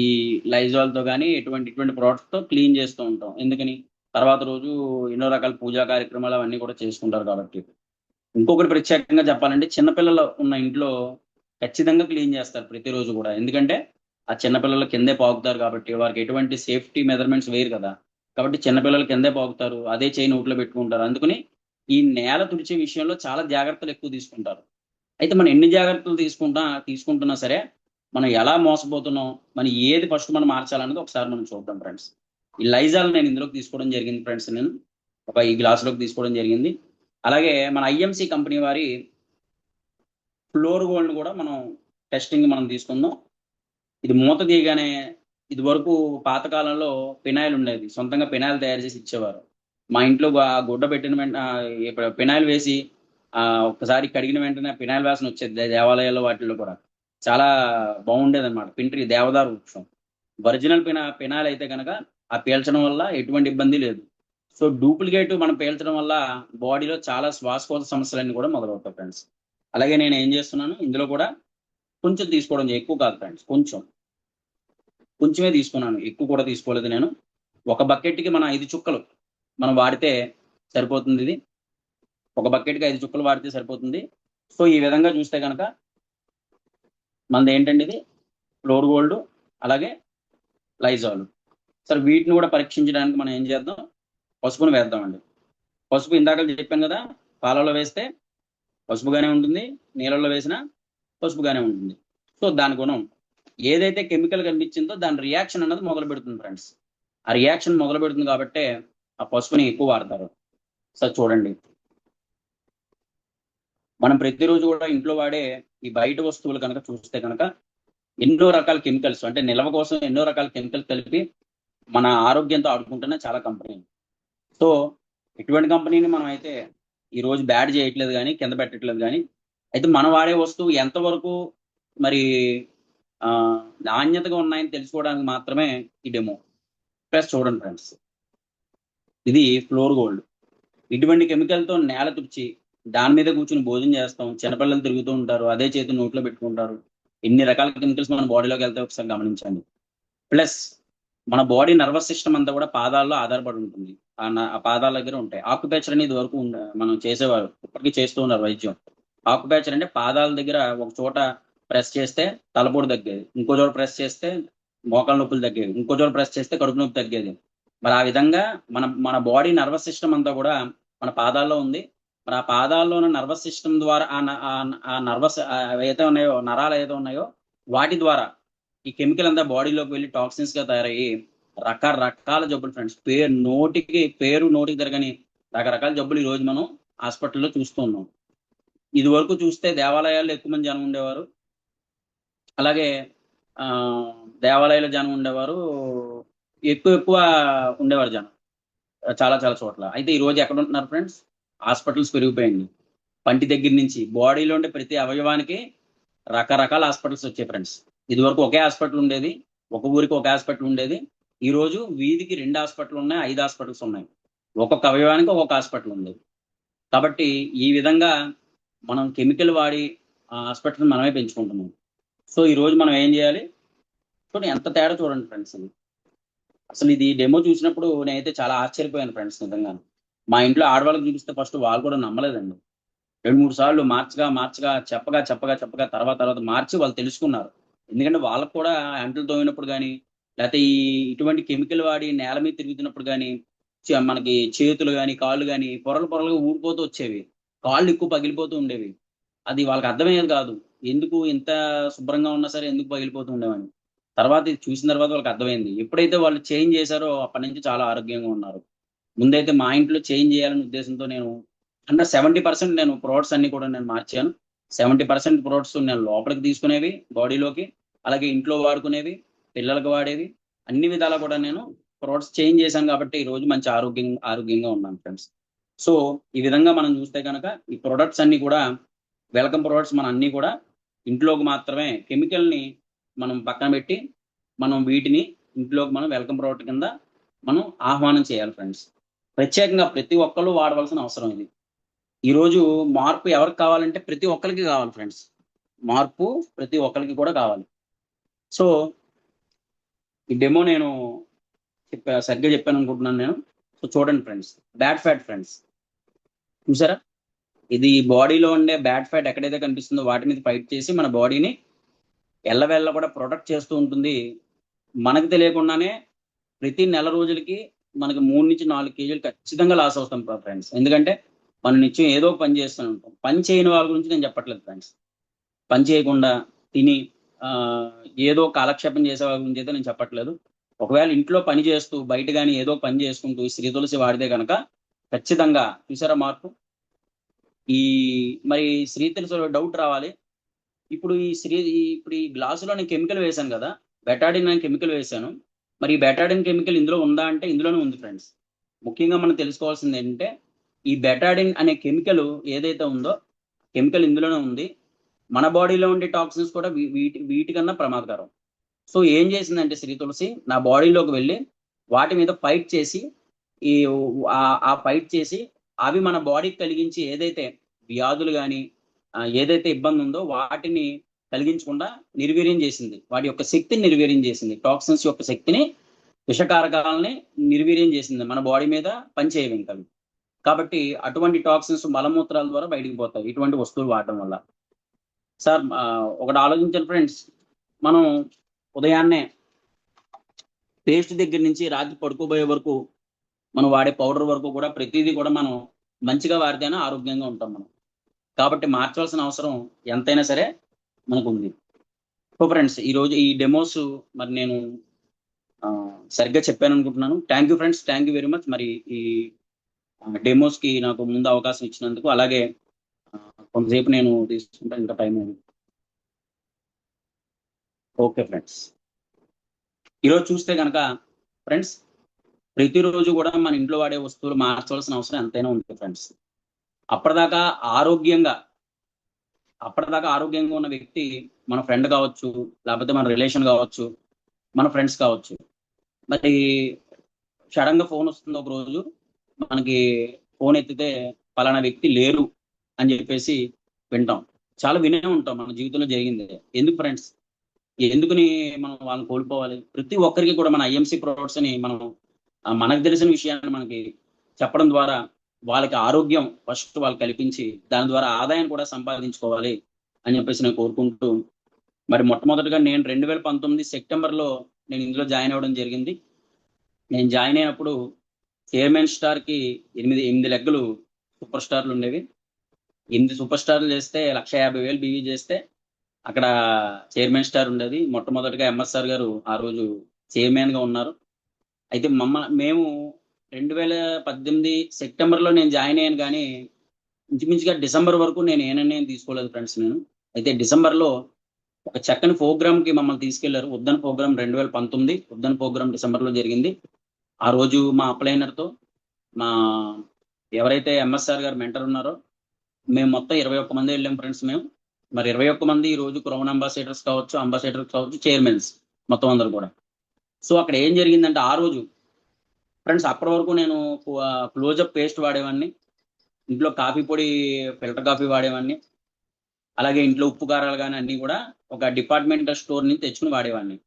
లైజాల్తో కానీ ఇటువంటి ప్రోడక్ట్స్తో క్లీన్ చేస్తూ ఉంటాం. ఎందుకని, తర్వాత రోజు ఎన్నో రకాల పూజా కార్యక్రమాలు అవన్నీ కూడా చేసుకుంటారు కాబట్టి. ఇంకొకటి ప్రత్యేకంగా చెప్పాలంటే చిన్నపిల్లలు ఉన్న ఇంట్లో ఖచ్చితంగా క్లీన్ చేస్తారు ప్రతిరోజు కూడా. ఎందుకంటే ఆ చిన్నపిల్లలు కిందే పాకుతారు కాబట్టి, వారికి ఎటువంటి సేఫ్టీ మెజర్మెంట్స్ వేరు కదా. కాబట్టి చిన్నపిల్లలు కిందే పాకుతారు, అదే చేయి నోట్లో పెట్టుకుంటారు. అందుకని ఈ నేల తుడిచే విషయంలో చాలా జాగ్రత్తలు ఎక్కువ తీసుకుంటారు. అయితే మనం ఎన్ని జాగ్రత్తలు తీసుకుంటున్నా సరే, మనం ఎలా మోసపోతున్నాం, మనం ఏది ఫస్ట్ మనం మార్చాలన్నది ఒకసారి మనం చూద్దాం ఫ్రెండ్స్. ఈ లైజాల్ నేను ఇందులోకి తీసుకోవడం జరిగింది ఫ్రెండ్స్. నేను ఈ గ్లాసులోకి తీసుకోవడం జరిగింది. అలాగే మన ఐఎంసీ కంపెనీ వారి ఫ్లోర్ గోల్డ్ కూడా మనం టెస్టింగ్ మనం తీసుకుందాం. ఇది మూత తీయగానే, ఇది వరకు పాతకాలంలో పినాయిల్ ఉండేది, సొంతంగా పినాయిల్ తయారు చేసి ఇచ్చేవారు. మా ఇంట్లో గుడ్డ పెట్టిన వెంటనే పినాయిల్ వేసి ఒక్కసారి కడిగిన వెంటనే పినాయిల్ వాసన వచ్చేది. దేవాలయాల్లో వాటిల్లో కూడా చాలా బాగుండేది అనమాట. పింట్రీ దేవదారు వృక్షం ఒరిజినల్ పినాయిల్ అయితే కనుక ఆ పీల్చడం వల్ల ఎటువంటి ఇబ్బంది లేదు. సో డూప్లికేట్ మనం పేల్చడం వల్ల బాడీలో చాలా శ్వాసకోశ సమస్యలన్నీ కూడా మొదలవుతాయి ఫ్రెండ్స్. అలాగే నేను ఏం చేస్తున్నాను, ఇందులో కూడా కొంచెం తీసుకోవడం, ఎక్కువ కాదు ఫ్రెండ్స్, కొంచెమే తీసుకున్నాను, ఎక్కువ కూడా తీసుకోలేదు నేను. ఒక బకెట్కి మన 5 చుక్కలు మనం వాడితే సరిపోతుంది. ఇది ఒక బకెట్కి 5 చుక్కలు వాడితే సరిపోతుంది. సో ఈ విధంగా చూస్తే కనుక మనది ఏంటండి, ఇది ఫ్లోర్ గోల్డ్ అలాగే లైజాల్. సరే వీటిని కూడా పరీక్షించడానికి మనం ఏం చేద్దాం, పసుపును వేద్దామండి. పసుపు ఇందాక చెప్పాను కదా, పాలలో వేస్తే పసుపుగానే ఉంటుంది, నీళ్ళల్లో వేసినా పసుపుగానే ఉంటుంది. సో దాని గుణం ఏదైతే కెమికల్ కనిపించిందో దాని రియాక్షన్ అన్నది మొదలు పెడుతుంది ఫ్రెండ్స్. ఆ రియాక్షన్ మొదలు పెడుతుంది కాబట్టి ఆ పసుపుని ఎక్కువ వాడతారు. సార్ చూడండి, మనం ప్రతిరోజు కూడా ఇంట్లో వాడే ఈ బయట వస్తువులు కనుక చూస్తే కనుక ఎన్నో రకాల కెమికల్స్, అంటే నిల్వ కోసం ఎన్నో రకాల కెమికల్స్ కలిపి మన ఆరోగ్యంతో ఆడుకుంటున్న చాలా కంపెనీలు. సో ఇటువంటి కంపెనీని మనం అయితే ఈ రోజు బ్యాడ్ చేయట్లేదు కానీ, కింద పెట్టట్లేదు కానీ, అయితే మనం వాడే వస్తువు ఎంతవరకు మరి నాణ్యతగా ఉన్నాయని తెలుసుకోవడానికి మాత్రమే ఈ డెమో. ప్లస్ చూడండి ఫ్రెండ్స్, ఇది ఫ్లోర్ గోల్డ్. ఇటువంటి కెమికల్తో నేల తుడిచి దాని మీద కూర్చుని భోజనం చేస్తాం. చిన్నపిల్లలు తిరుగుతూ ఉంటారు, అదే చేతి నోట్లో పెట్టుకుంటారు. ఎన్ని రకాల కెమికల్స్ మన బాడీలోకి వెళ్తే ఒకసారి గమనించండి. ప్లస్ మన బాడీ నర్వస్ సిస్టమ్ అంతా కూడా పాదాల్లో ఆధారపడి ఉంటుంది. ఆ పాదాల దగ్గర ఉంటాయి. ఆక్యుపేచర్ అనేది వరకు మనం చేసేవారు, ఇప్పటికీ చేస్తూ ఉన్నారు వైద్యం. ఆక్యుపేచర్ అంటే పాదాల దగ్గర ఒక చోట ప్రెస్ చేస్తే తలపోటు తగ్గేది, ఇంకో చోట ప్రెస్ చేస్తే మోకాల నొప్పులు తగ్గేది, ఇంకో చోట ప్రెస్ చేస్తే కడుపు నొప్పి తగ్గేది. మరి ఆ విధంగా మన బాడీ నర్వస్ సిస్టమ్ అంతా కూడా మన పాదాల్లో ఉంది. మరి ఆ పాదాల్లో ఉన్న నర్వస్ సిస్టమ్ ద్వారా ఆ నర్వస్ ఏదైతే ఉన్నాయో, నరాలు ఏదైతే ఉన్నాయో వాటి ద్వారా ఈ కెమికల్ అంతా బాడీలోకి వెళ్ళి టాక్సిన్స్ గా తయారయ్యి రకరకాల జబ్బులు ఫ్రెండ్స్, నోటికి తిరగని రకరకాల జబ్బులు ఈ రోజు మనం హాస్పిటల్లో చూస్తూ ఉన్నాం. ఇది వరకు చూస్తే దేవాలయాల్లో ఎక్కువ మంది జనం ఉండేవారు, అలాగే దేవాలయాల్లో జనం ఉండేవారు, ఎక్కువ ఉండేవారు జనం చాలా చాలా చోట్ల. అయితే ఈ రోజు ఎక్కడ ఉంటున్నారు ఫ్రెండ్స్, హాస్పిటల్స్ పెరిగిపోయింది. పంటి దగ్గర నుంచి బాడీలో ఉండే ప్రతి అవయవానికి రకరకాల హాస్పిటల్స్ వచ్చాయి ఫ్రెండ్స్. ఇది వరకు ఒకే హాస్పిటల్ ఉండేది, ఒక ఊరికి ఒక హాస్పిటల్ ఉండేది. ఈ రోజు వీధికి 2 హాస్పిటల్ ఉన్నాయి, 5 హాస్పిటల్స్ ఉన్నాయి, ఒక్కొక్క అవయవానికి ఒక్కొక్క హాస్పిటల్ ఉంది. కాబట్టి ఈ విధంగా మనం కెమికల్ వాడి ఆ హాస్పిటల్ మనమే పెంచుకుంటున్నాం. సో ఈ రోజు మనం ఏం చేయాలి చూడండి, ఎంత తేడా చూడండి ఫ్రెండ్స్. అసలు ఇది డెమో చూసినప్పుడు నేనైతే చాలా ఆశ్చర్యపోయాను ఫ్రెండ్స్. నిజంగా మా ఇంట్లో ఆడవాళ్ళకి చూపిస్తే ఫస్ట్ వాళ్ళు కూడా నమ్మలేదండి. 2-3 సార్లు మార్చగా చెప్పగా తర్వాత మార్చి వాళ్ళు తెలుసుకున్నారు. ఎందుకంటే వాళ్ళకు కూడా అంటలు తోమినప్పుడు కానీ, లేకపోతే ఇటువంటి కెమికల్ వాడి నేల మీద తిరుగుతున్నప్పుడు కానీ మనకి చేతులు కానీ కాళ్ళు కానీ పొరలుగా ఊడిపోతూ వచ్చేవి, కాళ్ళు ఎక్కువ పగిలిపోతూ ఉండేవి. అది వాళ్ళకి అర్థమయ్యేది కాదు, ఎందుకు ఇంత శుభ్రంగా ఉన్నా సరే ఎందుకు పగిలిపోతూ ఉండేవని. తర్వాత ఇది చూసిన తర్వాత వాళ్ళకి అర్థమైంది. ఎప్పుడైతే వాళ్ళు చేంజ్ చేశారో అప్పటి నుంచి చాలా ఆరోగ్యంగా ఉన్నారు. ముందైతే మా ఇంట్లో చేంజ్ చేయాలనే ఉద్దేశంతో నేను 70% నేను ప్రొడక్ట్స్ అన్ని కూడా నేను మార్చాను. 70% ప్రొడక్ట్స్ నేను లోపలికి తీసుకునేవి బాడీలోకి, అలాగే ఇంట్లో వాడుకునేవి, పిల్లలకు వాడేవి, అన్ని విధాలా కూడా నేను ప్రొడక్ట్స్ చేంజ్ చేశాను. కాబట్టి ఈ రోజు మంచి ఆరోగ్యంగా ఉన్నాను ఫ్రెండ్స్. సో ఈ విధంగా మనం చూస్తే కనుక ఈ ప్రొడక్ట్స్ అన్ని కూడా వెల్కమ్ ప్రొడక్ట్స్, మన అన్ని కూడా ఇంట్లోకి మాత్రమే కెమికల్ని మనం పక్కన పెట్టి మనం వీటిని ఇంట్లోకి మనం వెల్కమ్ ప్రోడక్ట్ కింద మనం ఆహ్వానం చేయాలి ఫ్రెండ్స్. ప్రత్యేకంగా ప్రతి ఒక్కళ్ళు వాడవలసిన అవసరం ఇది. ఈరోజు మార్పు ఎవరికి కావాలంటే ప్రతి ఒక్కరికి కావాలి ఫ్రెండ్స్. మార్పు ప్రతి ఒక్కరికి కూడా కావాలి. సో ఈ డెమో నేను సరిగ్గా చెప్పాను అనుకుంటున్నాను నేను. సో చూడండి ఫ్రెండ్స్, బ్యాడ్ ఫ్యాట్ ఫ్రెండ్స్ చూసారా, ఇది బాడీలో ఉండే బ్యాడ్ ఫ్యాట్ ఎక్కడైతే కనిపిస్తుందో వాటి మీద ఫైట్ చేసి మన బాడీని ఎల్లవేళ్ళ కూడా ప్రొటెక్ట్ చేస్తూ ఉంటుంది. మనకు తెలియకుండానే ప్రతి నెల రోజులకి మనకి 3 నుంచి 4 కేజీలు ఖచ్చితంగా లాస్ అవుతాం ఫ్రెండ్స్. ఎందుకంటే మనం నిత్యం ఏదో పని చేస్తూనే ఉంటాం. పని చేయని వాళ్ళ గురించి నేను చెప్పట్లేదు ఫ్రెండ్స్. పని చేయకుండా తిని ఏదో కాలక్షేపం చేసే వాళ్ళ గురించి అయితే నేను చెప్పట్లేదు. ఒకవేళ ఇంట్లో పని చేస్తూ బయట కానీ ఏదో పని చేసుకుంటూ శ్రీ తులసి వాడితే కనుక ఖచ్చితంగా చూసారా మార్పు. మరి శ్రీ తులసిలో డౌట్ రావాలి, ఇప్పుడు ఈ గ్లాసులో నేను కెమికల్ వేశాను కదా, బెటాడిన్ అనే కెమికల్ వేశాను, మరి ఈ బెటాడిన్ కెమికల్ ఇందులో ఉందా అంటే ఇందులోనే ఉంది ఫ్రెండ్స్. ముఖ్యంగా మనం తెలుసుకోవాల్సింది ఏంటంటే ఈ బెటాడిన్ అనే కెమికల్ ఏదైతే ఉందో కెమికల్ ఇందులోనే ఉంది. మన బాడీలో ఉండే టాక్సిన్స్ కూడా వీటికన్నా ప్రమాదకరం. సో ఏం చేసిందంటే శ్రీ తులసి నా బాడీలోకి వెళ్ళి వాటి మీద ఫైట్ చేసి ఈ ఆ ఫైట్ చేసి అవి మన బాడీకి కలిగించి ఏదైతే వ్యాధులు కానీ ఏదైతే ఇబ్బంది ఉందో వాటిని కలిగించకుండా నిర్వీర్యం చేసింది. వాటి యొక్క శక్తిని నిర్వీర్యం చేసింది. టాక్సిన్స్ యొక్క శక్తిని, విషకారకాలని నిర్వీర్యం చేసింది. మన బాడీ మీద పనిచేయవు ఇంకా. కాబట్టి అటువంటి టాక్సిన్స్ మలమూత్రాల ద్వారా బయటికి పోతాయి ఇటువంటి వస్తువులు వాడటం వల్ల. సార్ ఒకటి ఆలోచించండి ఫ్రెండ్స్, మనం ఉదయాన్నే పేస్ట్ దగ్గర నుంచి రాత్రి పడుకోబోయే వరకు మనం వాడే పౌడర్ వరకు కూడా ప్రతిదీ కూడా మనం మంచిగా వాడితేనే ఆరోగ్యంగా ఉంటాం మనం. కాబట్టి మార్చవలసిన అవసరం ఎంతైనా సరే మనకు ఉంది. సో ఫ్రెండ్స్, ఈరోజు ఈ డెమోస్ మరి నేను సరిగ్గా చెప్పాను అనుకుంటున్నాను. Thank you friends, thank you very much. మరి ఈ డెమోస్ కి నాకు ముందు అవకాశం ఇచ్చినందుకు. అలాగే కొంతసేపు నేను తీసుకుంటాను, ఇంకా టైం ఉంది. ఓకే ఫ్రెండ్స్, ఈరోజు చూస్తే కనుక ఫ్రెండ్స్, ప్రతిరోజు కూడా మన ఇంట్లో వాడే వస్తువులు మార్చవలసిన అవసరం ఎంతైనా ఉంది ఫ్రెండ్స్. అప్పటిదాకా ఆరోగ్యంగా ఉన్న వ్యక్తి మన ఫ్రెండ్ కావచ్చు, లేకపోతే మన రిలేషన్ కావచ్చు, మన ఫ్రెండ్స్ కావచ్చు. మరి సడన్ గా ఫోన్ వస్తుంది ఒక రోజు, మనకి ఫోన్ ఎత్తితే పలానా వ్యక్తి లేరు అని చెప్పేసి వింటాం. చాలా వినే ఉంటాం, మన జీవితంలో జరిగింది. ఎందుకు ఫ్రెండ్స్, ఎందుకుని మనం వాళ్ళని కోల్పోవాలి? ప్రతి ఒక్కరికి కూడా మన ఐఎంసీ ప్రొడక్ట్స్ అని మనం మనకు తెలిసిన విషయాన్ని మనకి చెప్పడం ద్వారా వాళ్ళకి ఆరోగ్యం ఫస్ట్ వాళ్ళు కల్పించి దాని ద్వారా ఆదాయాన్ని కూడా సంపాదించుకోవాలి అని చెప్పేసి నేను కోరుకుంటూ, మరి మొట్టమొదటిగా నేను 2019 సెప్టెంబర్లో నేను ఇందులో జాయిన్ అవ్వడం జరిగింది. నేను జాయిన్ అయినప్పుడు చైర్మన్ స్టార్ కి 8 లెగ్గలు సూపర్ స్టార్లు ఉండేవి. 8 సూపర్ స్టార్లు చేస్తే 1,50,000 బీవీ చేస్తే అక్కడ చైర్మన్ స్టార్ ఉండేది. మొట్టమొదటిగా ఎంఎస్ఆర్ గారు ఆ రోజు చైర్మన్ గా ఉన్నారు. అయితే మేము 2018 సెప్టెంబర్లో నేను జాయిన్ అయ్యాను, కానీ ఇంచుమించుగా డిసెంబర్ వరకు నేను ఏ నిర్ణయం తీసుకోలేదు ఫ్రెండ్స్. నేను అయితే డిసెంబర్లో ఒక చక్కని ప్రోగ్రామ్ కి మమ్మల్ని తీసుకెళ్లారు. ఉద్దన్ ప్రోగ్రామ్ 2019 ఉద్దన్ ప్రోగ్రామ్ డిసెంబర్లో జరిగింది. ఆ రోజు మా అప్లైనర్తో మా ఎవరైతే ఎంఎస్ఆర్ గారు మెంటర్ ఉన్నారో మేము మొత్తం 21 మంది వెళ్ళాం ఫ్రెండ్స్. మేము మరి 21 మంది ఈ రోజు క్రౌన్ అంబాసిడర్స్ కావచ్చు, అంబాసిడర్స్ కావచ్చు, చైర్మన్స్ మొత్తం అందరు కూడా. సో అక్కడ ఏం జరిగిందంటే ఆ రోజు ఫ్రెండ్స్, అప్పటి వరకు నేను క్లోజప్ పేస్ట్ వాడేవాడిని, ఇంట్లో కాఫీ పొడి ఫిల్టర్ కాఫీ వాడేవాడిని, అలాగే ఇంట్లో ఉప్పు కారాలు కానీ అన్ని కూడా ఒక డిపార్ట్మెంటల్ స్టోర్ నుంచి తెచ్చుకుని వాడేవాడిని.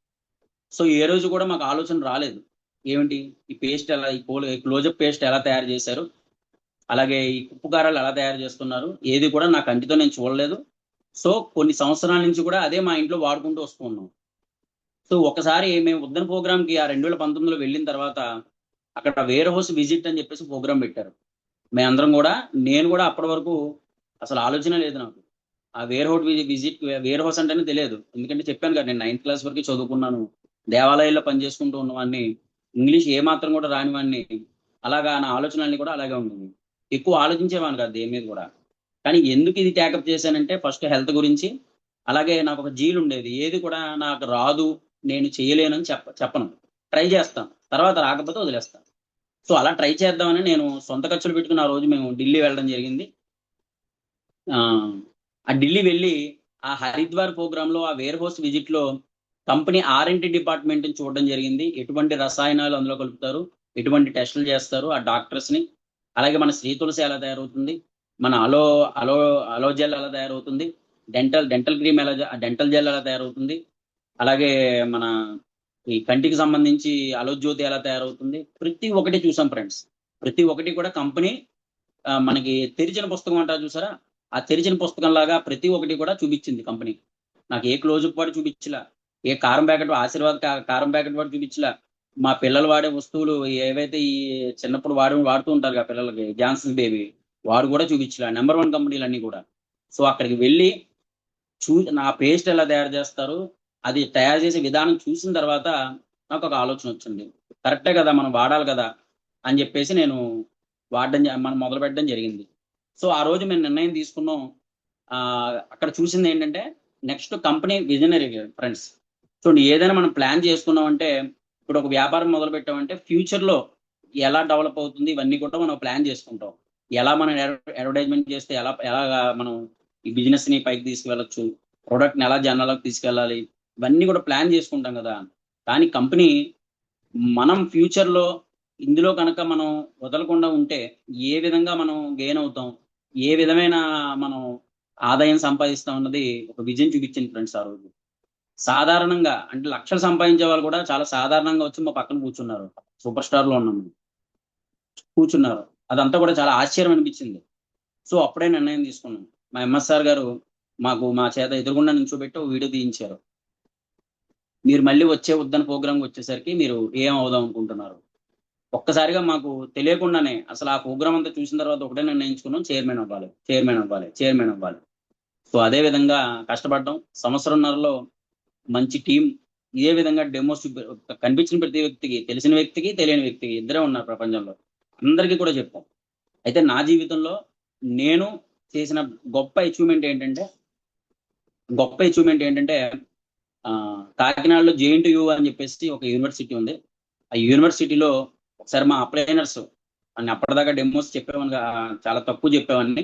సో ఏ రోజు కూడా మాకు ఆలోచన రాలేదు ఏమిటి ఈ పేస్ట్ ఎలా, ఈ క్లోజప్ పేస్ట్ ఎలా తయారు చేశారు, అలాగే ఈ ఉప్పు కారాలు ఎలా తయారు చేస్తున్నారు, ఏది కూడా నా కంటితో నేను చూడలేదు. సో కొన్ని సంవత్సరాల నుంచి కూడా అదే మా ఇంట్లో వాడుకుంటూ వస్తున్నాం. సో ఒకసారి మేము ఉద్దన్ ప్రోగ్రామ్కి ఆ 2019లో వెళ్ళిన తర్వాత అక్కడ వేర్ హౌస్ విజిట్ అని చెప్పేసి ప్రోగ్రామ్ పెట్టారు. మేమందరం కూడా, నేను కూడా అప్పటి వరకు అసలు ఆలోచన లేదు నాకు ఆ వేర్ హౌస్ అంటేనే తెలియదు. ఎందుకంటే చెప్పాను కదా, నేను 9th క్లాస్ వరకు చదువుకున్నాను, దేవాలయాల్లో పనిచేసుకుంటూ ఉన్నవాడిని, ఇంగ్లీష్ ఏ మాత్రం కూడా రానివాడిని. అలాగా నా ఆలోచనలన్నీ కూడా అలాగే ఉంటుంది. ఎక్కువ ఆలోచించేవాడిని కాదు దేని మీద కూడా. కానీ ఎందుకు ఇది ట్యాకప్ చేశానంటే ఫస్ట్ హెల్త్ గురించి, అలాగే నాకు ఒక జీల్ ఉండేది, ఏది కూడా నాకు రాదు నేను చేయలేనని చెప్పను, ట్రై చేస్తాను, తర్వాత రాకపోతే వదిలేస్తాను. సో అలా ట్రై చేద్దామని నేను సొంత ఖర్చులు పెట్టుకుని ఆ రోజు మేము ఢిల్లీ వెళ్ళడం జరిగింది. ఆ ఢిల్లీ వెళ్ళి ఆ హరిద్వార్ ప్రోగ్రాంలో ఆ వేర్ హౌస్ విజిట్ లో కంపెనీ R&D డిపార్ట్మెంట్ చూడడం జరిగింది. ఎటువంటి రసాయనాలు అందులో కలుపుతారు, ఎటువంటి టెస్టులు చేస్తారు ఆ డాక్టర్స్ ని, అలాగే మన శ్రీ తులసి ఎలా తయారవుతుంది, మన అలో జెల్ ఎలా తయారవుతుంది, డెంటల్ క్రీమ్ ఎలా, డెంటల్ జెల్ ఎలా తయారవుతుంది, అలాగే మన ఈ కంటికి సంబంధించి అలోజ్యోతి ఎలా తయారవుతుంది, ప్రతి ఒక్కటి చూసాం ఫ్రెండ్స్. ప్రతి ఒక్కటి కూడా కంపెనీ మనకి తెరిచిన పుస్తకం అంటారు చూసారా, ఆ తెరిచిన పుస్తకం లాగా ప్రతి ఒక్కటి కూడా చూపించింది కంపెనీ. నాకు ఏ క్లోజప్ వాడు చూపించలా, ఏ కారం ప్యాకెట్, ఆశీర్వాద్ కారం ప్యాకెట్ వాడు చూపించలా, మా పిల్లలు వాడే వస్తువులు ఏవైతే ఈ చిన్నప్పుడు వాడుతూ ఉంటారు కదా పిల్లలకి, జాన్సన్ బేబీ, వాడు కూడా చూపించలా. నెంబర్ 1 కంపెనీలు అన్ని కూడా. సో అక్కడికి వెళ్ళి నా పేస్ట్ ఎలా తయారు చేస్తారు, అది తయారు చేసే విధానం చూసిన తర్వాత నాకు ఒక ఆలోచన వచ్చింది, కరెక్టే కదా మనం వాడాలి కదా అని చెప్పేసి నేను మనం మొదలు పెట్టడం జరిగింది. సో ఆ రోజు మేము నిర్ణయం తీసుకున్నాం. అక్కడ చూసింది ఏంటంటే next company visionary friends. So ఏదైనా మనం ప్లాన్ చేసుకున్నాం అంటే, ఇప్పుడు ఒక వ్యాపారం మొదలు పెట్టామంటే ఫ్యూచర్ లో ఎలా డెవలప్ అవుతుంది ఇవన్నీ కూడా మనం ప్లాన్ చేసుకుంటాం. ఎలా మనం అడ్వర్టైజ్మెంట్ చేస్తే ఎలా మనం ఈ బిజినెస్ ని పైకి తీసుకువెళ్ళొచ్చు, ప్రోడక్ట్ ని ఎలా జనాలకు తీసుకెళ్ళాలి, ఇవన్నీ కూడా ప్లాన్ చేసుకుంటాం కదా. కానీ కంపెనీ మనం ఫ్యూచర్ లో ఇందులో కనుక మనం వదలకుండా ఉంటే ఏ విధంగా మనం గెయిన్ అవుతాం, ఏ విధమైన మనం ఆదాయం సంపాదిస్తాం అన్నది ఒక విజన్ చూపించింది ఫ్రెండ్స్ ఆ రోజు. సాధారణంగా అంటే లక్షలు సంపాదించే వాళ్ళు కూడా చాలా సాధారణంగా వచ్చి మా పక్కన కూర్చున్నారు. సూపర్ స్టార్‌లో ఉన్నాం మేము. కూర్చున్నారు. అదంతా కూడా చాలా ఆశ్చర్యం అనిపించింది. సో, అప్పుడే నిర్ణయం తీసుకున్నాం. మా ఎంఎస్ సార్ గారు మా చేత ఎదురుగుండా నించోబెట్టి ఒక వీడియో తీయించారు. మీరు మళ్ళీ వచ్చే ఉద్దన ప్రోగ్రామ్‌కొచ్చేసరికి మీరు ఏం అవుదాం అనుకుంటున్నారు? ఒక్కసారిగా మాకు తెలియకుండానే అసలు ఆ ప్రోగ్రామ్ అంతా చూసిన తర్వాత ఒకటే నిర్ణయించుకున్నాం, చైర్మన్ అవ్వాలి. చైర్మన్ అవ్వాలి. చైర్మన్ అవ్వాలి. సో, అదే విధంగా కష్టపడ్డాం. సంవత్సరంన్నరలో మంచి టీమ్ ఇదే విధంగా డెమోస్ కనిపించిన ప్రతి వ్యక్తికి, తెలిసిన వ్యక్తికి, తెలియని వ్యక్తికి ఇద్దరే ఉన్నారు ప్రపంచంలో. అందరికీ కూడా చెప్పాం. అయితే నా జీవితంలో నేను చేసిన గొప్ప అచీవ్‌మెంట్ ఏంటంటే, గొప్ప అచీవ్‌మెంట్ ఏంటంటే కాకినాడలో జేఎన్‌టీయూ అని చెప్పేసి ఒక యూనివర్సిటీ ఉంది. ఆ యూనివర్సిటీలో ఒకసారి మా అప్లైనర్స్ అని అప్పటిదాకా డెమోస్ చెప్పేవాడిని చాలా తక్కువ చెప్పేవాడిని.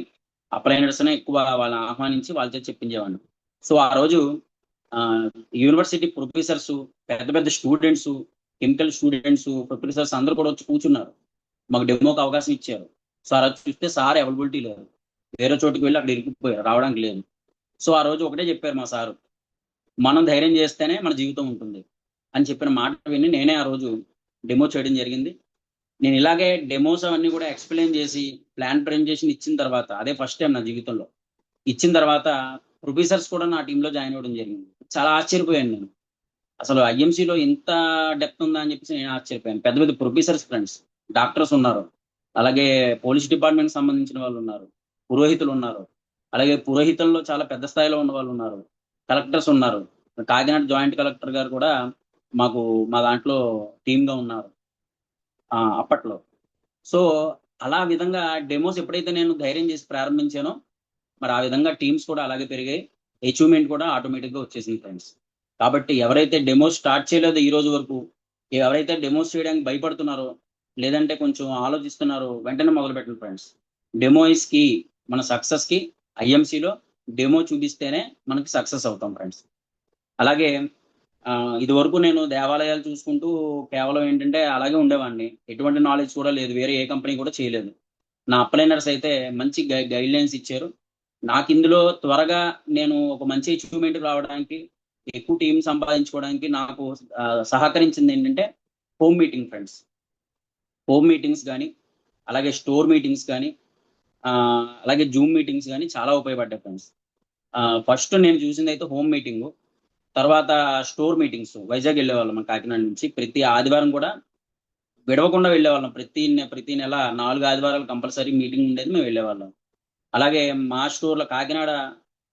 అప్లైనర్స్‌నే ఎక్కువ వాళ్ళని ఆహ్వానించి వాళ్ళ చేత చెప్పించేవాడిని. సో, ఆ రోజు యూనివర్సిటీ ప్రొఫెసర్సు, పెద్ద పెద్ద స్టూడెంట్సు, కెమికల్ స్టూడెంట్సు, ప్రొఫెసర్స్ అందరూ కూడా వచ్చి కూర్చున్నారు. మాకు డెమోకి అవకాశం ఇచ్చారు. సో, ఆ రోజు చూస్తే సార్ అవైలబిలిటీ లేదు. వేరే చోటుకి వెళ్లి అక్కడ ఇరుక్కుపోయారు. రావడానికి లేదు. సో, ఆ రోజు ఒకటే చెప్పారు మా సారు. మనం ధైర్యం చేస్తేనే మన జీవితం ఉంటుంది అని చెప్పిన మాట విని నేనే ఆ రోజు డెమో చేయడం జరిగింది. నేను ఇలాగే డెమోస్ అవన్నీ కూడా ఎక్స్‌ప్లెయిన్ చేసి, ప్లాన్ ప్రెజెంటేషన్ ఇచ్చిన తర్వాత అదే ఫస్ట్ టైమ్ నా జీవితంలో. ఇచ్చిన తర్వాత ప్రొఫెసర్స్ కూడా నా టీమ్‌లో జాయిన్ అవ్వడం జరిగింది. చాలా ఆశ్చర్యపోయాను నేను. అసలు ఐఎంసీలో ఇంత డెప్త్ ఉందా అని చెప్పేసి నేను ఆశ్చర్యపోయాను. పెద్ద పెద్ద ప్రొఫెసర్స్ ఫ్రెండ్స్. డాక్టర్స్ ఉన్నారు. అలాగే పోలీస్ డిపార్ట్‌మెంట్‌కి సంబంధించిన వాళ్ళున్నారు. పురోహితులున్నారు. అలాగే పురోహితుల్లో చాలా పెద్ద స్థాయిలో ఉన్నవాళ్ళున్నారు. కలెక్టర్స్ ఉన్నారు. కాకినాడ జాయింట్ కలెక్టర్ గారు కూడా మాకు మా దాంట్లో టీమ్‌గా ఉన్నారు. అప్పట్లో. సో, అలా విధంగా డెమోస్ ఎప్పుడైతే నేను ధైర్యం చేసి ప్రారంభించానో, మరి ఆ విధంగా టీమ్స్ కూడా అలాగే పెరిగాయి. అచీవ్‌మెంట్ కూడా ఆటోమేటిక్‌గా వచ్చేసింది ఫ్రెండ్స్. కాబట్టి ఎవరైతే డెమోస్ స్టార్ట్ చేయలేదో ఈ రోజు వరకు, ఎవరైతే డెమోస్ చేయడానికి భయపడుతున్నారో, లేదంటే కొంచెం ఆలోచిస్తున్నారో వెంటనే మొదలుపెట్టండి ఫ్రెండ్స్. Demo is key. మన సక్సెస్‌కి ఐఎంసీలో డెమో చూపిస్తేనే మనకి సక్సెస్ అవుతాం ఫ్రెండ్స్. అలాగే ఇదివరకు నేను దేవాలయాలు చూసుకుంటూ కేవలం ఏంటంటే అలాగే ఉండేవాడిని. ఎటువంటి నాలెడ్జ్ కూడా లేదు. వేరే ఏ కంపెనీ కూడా చేయలేదు. నా అప్లైనర్స్ అయితే మంచి గైడ్‌లైన్స్ ఇచ్చారు. నాకిందులో త్వరగా నేను ఒక మంచి అచీవ్‌మెంట్ రావడానికి, ఎక్కువ టీమ్ సంపాదించుకోవడానికి నాకు సహకరించిందేంటంటే home meeting friends. Home meetings గాని, అలాగే స్టోర్ మీటింగ్స్ గాని, అలాగే జూమ్ మీటింగ్స్ గాని చాలా ఉపయోగపడ్డాయి ఫ్రెండ్స్. ఫస్ట్ నేను చూసిందైతే హోమ్ మీటింగు. తర్వాత స్టోర్ మీటింగ్స్. వైజాగ్ వెళ్ళేవాళ్ళం మన కాకినాడ నుంచి. ప్రతి ఆదివారం కూడా విడవకుండా వెళ్ళేవాళ్ళం. ప్రతి నెల 4 ఆదివారాలు కంపల్సరీ మీటింగ్ ఉండేది. మేము వెళ్ళేవాళ్ళం. అలాగే మా స్టోర్‌లో కాకినాడ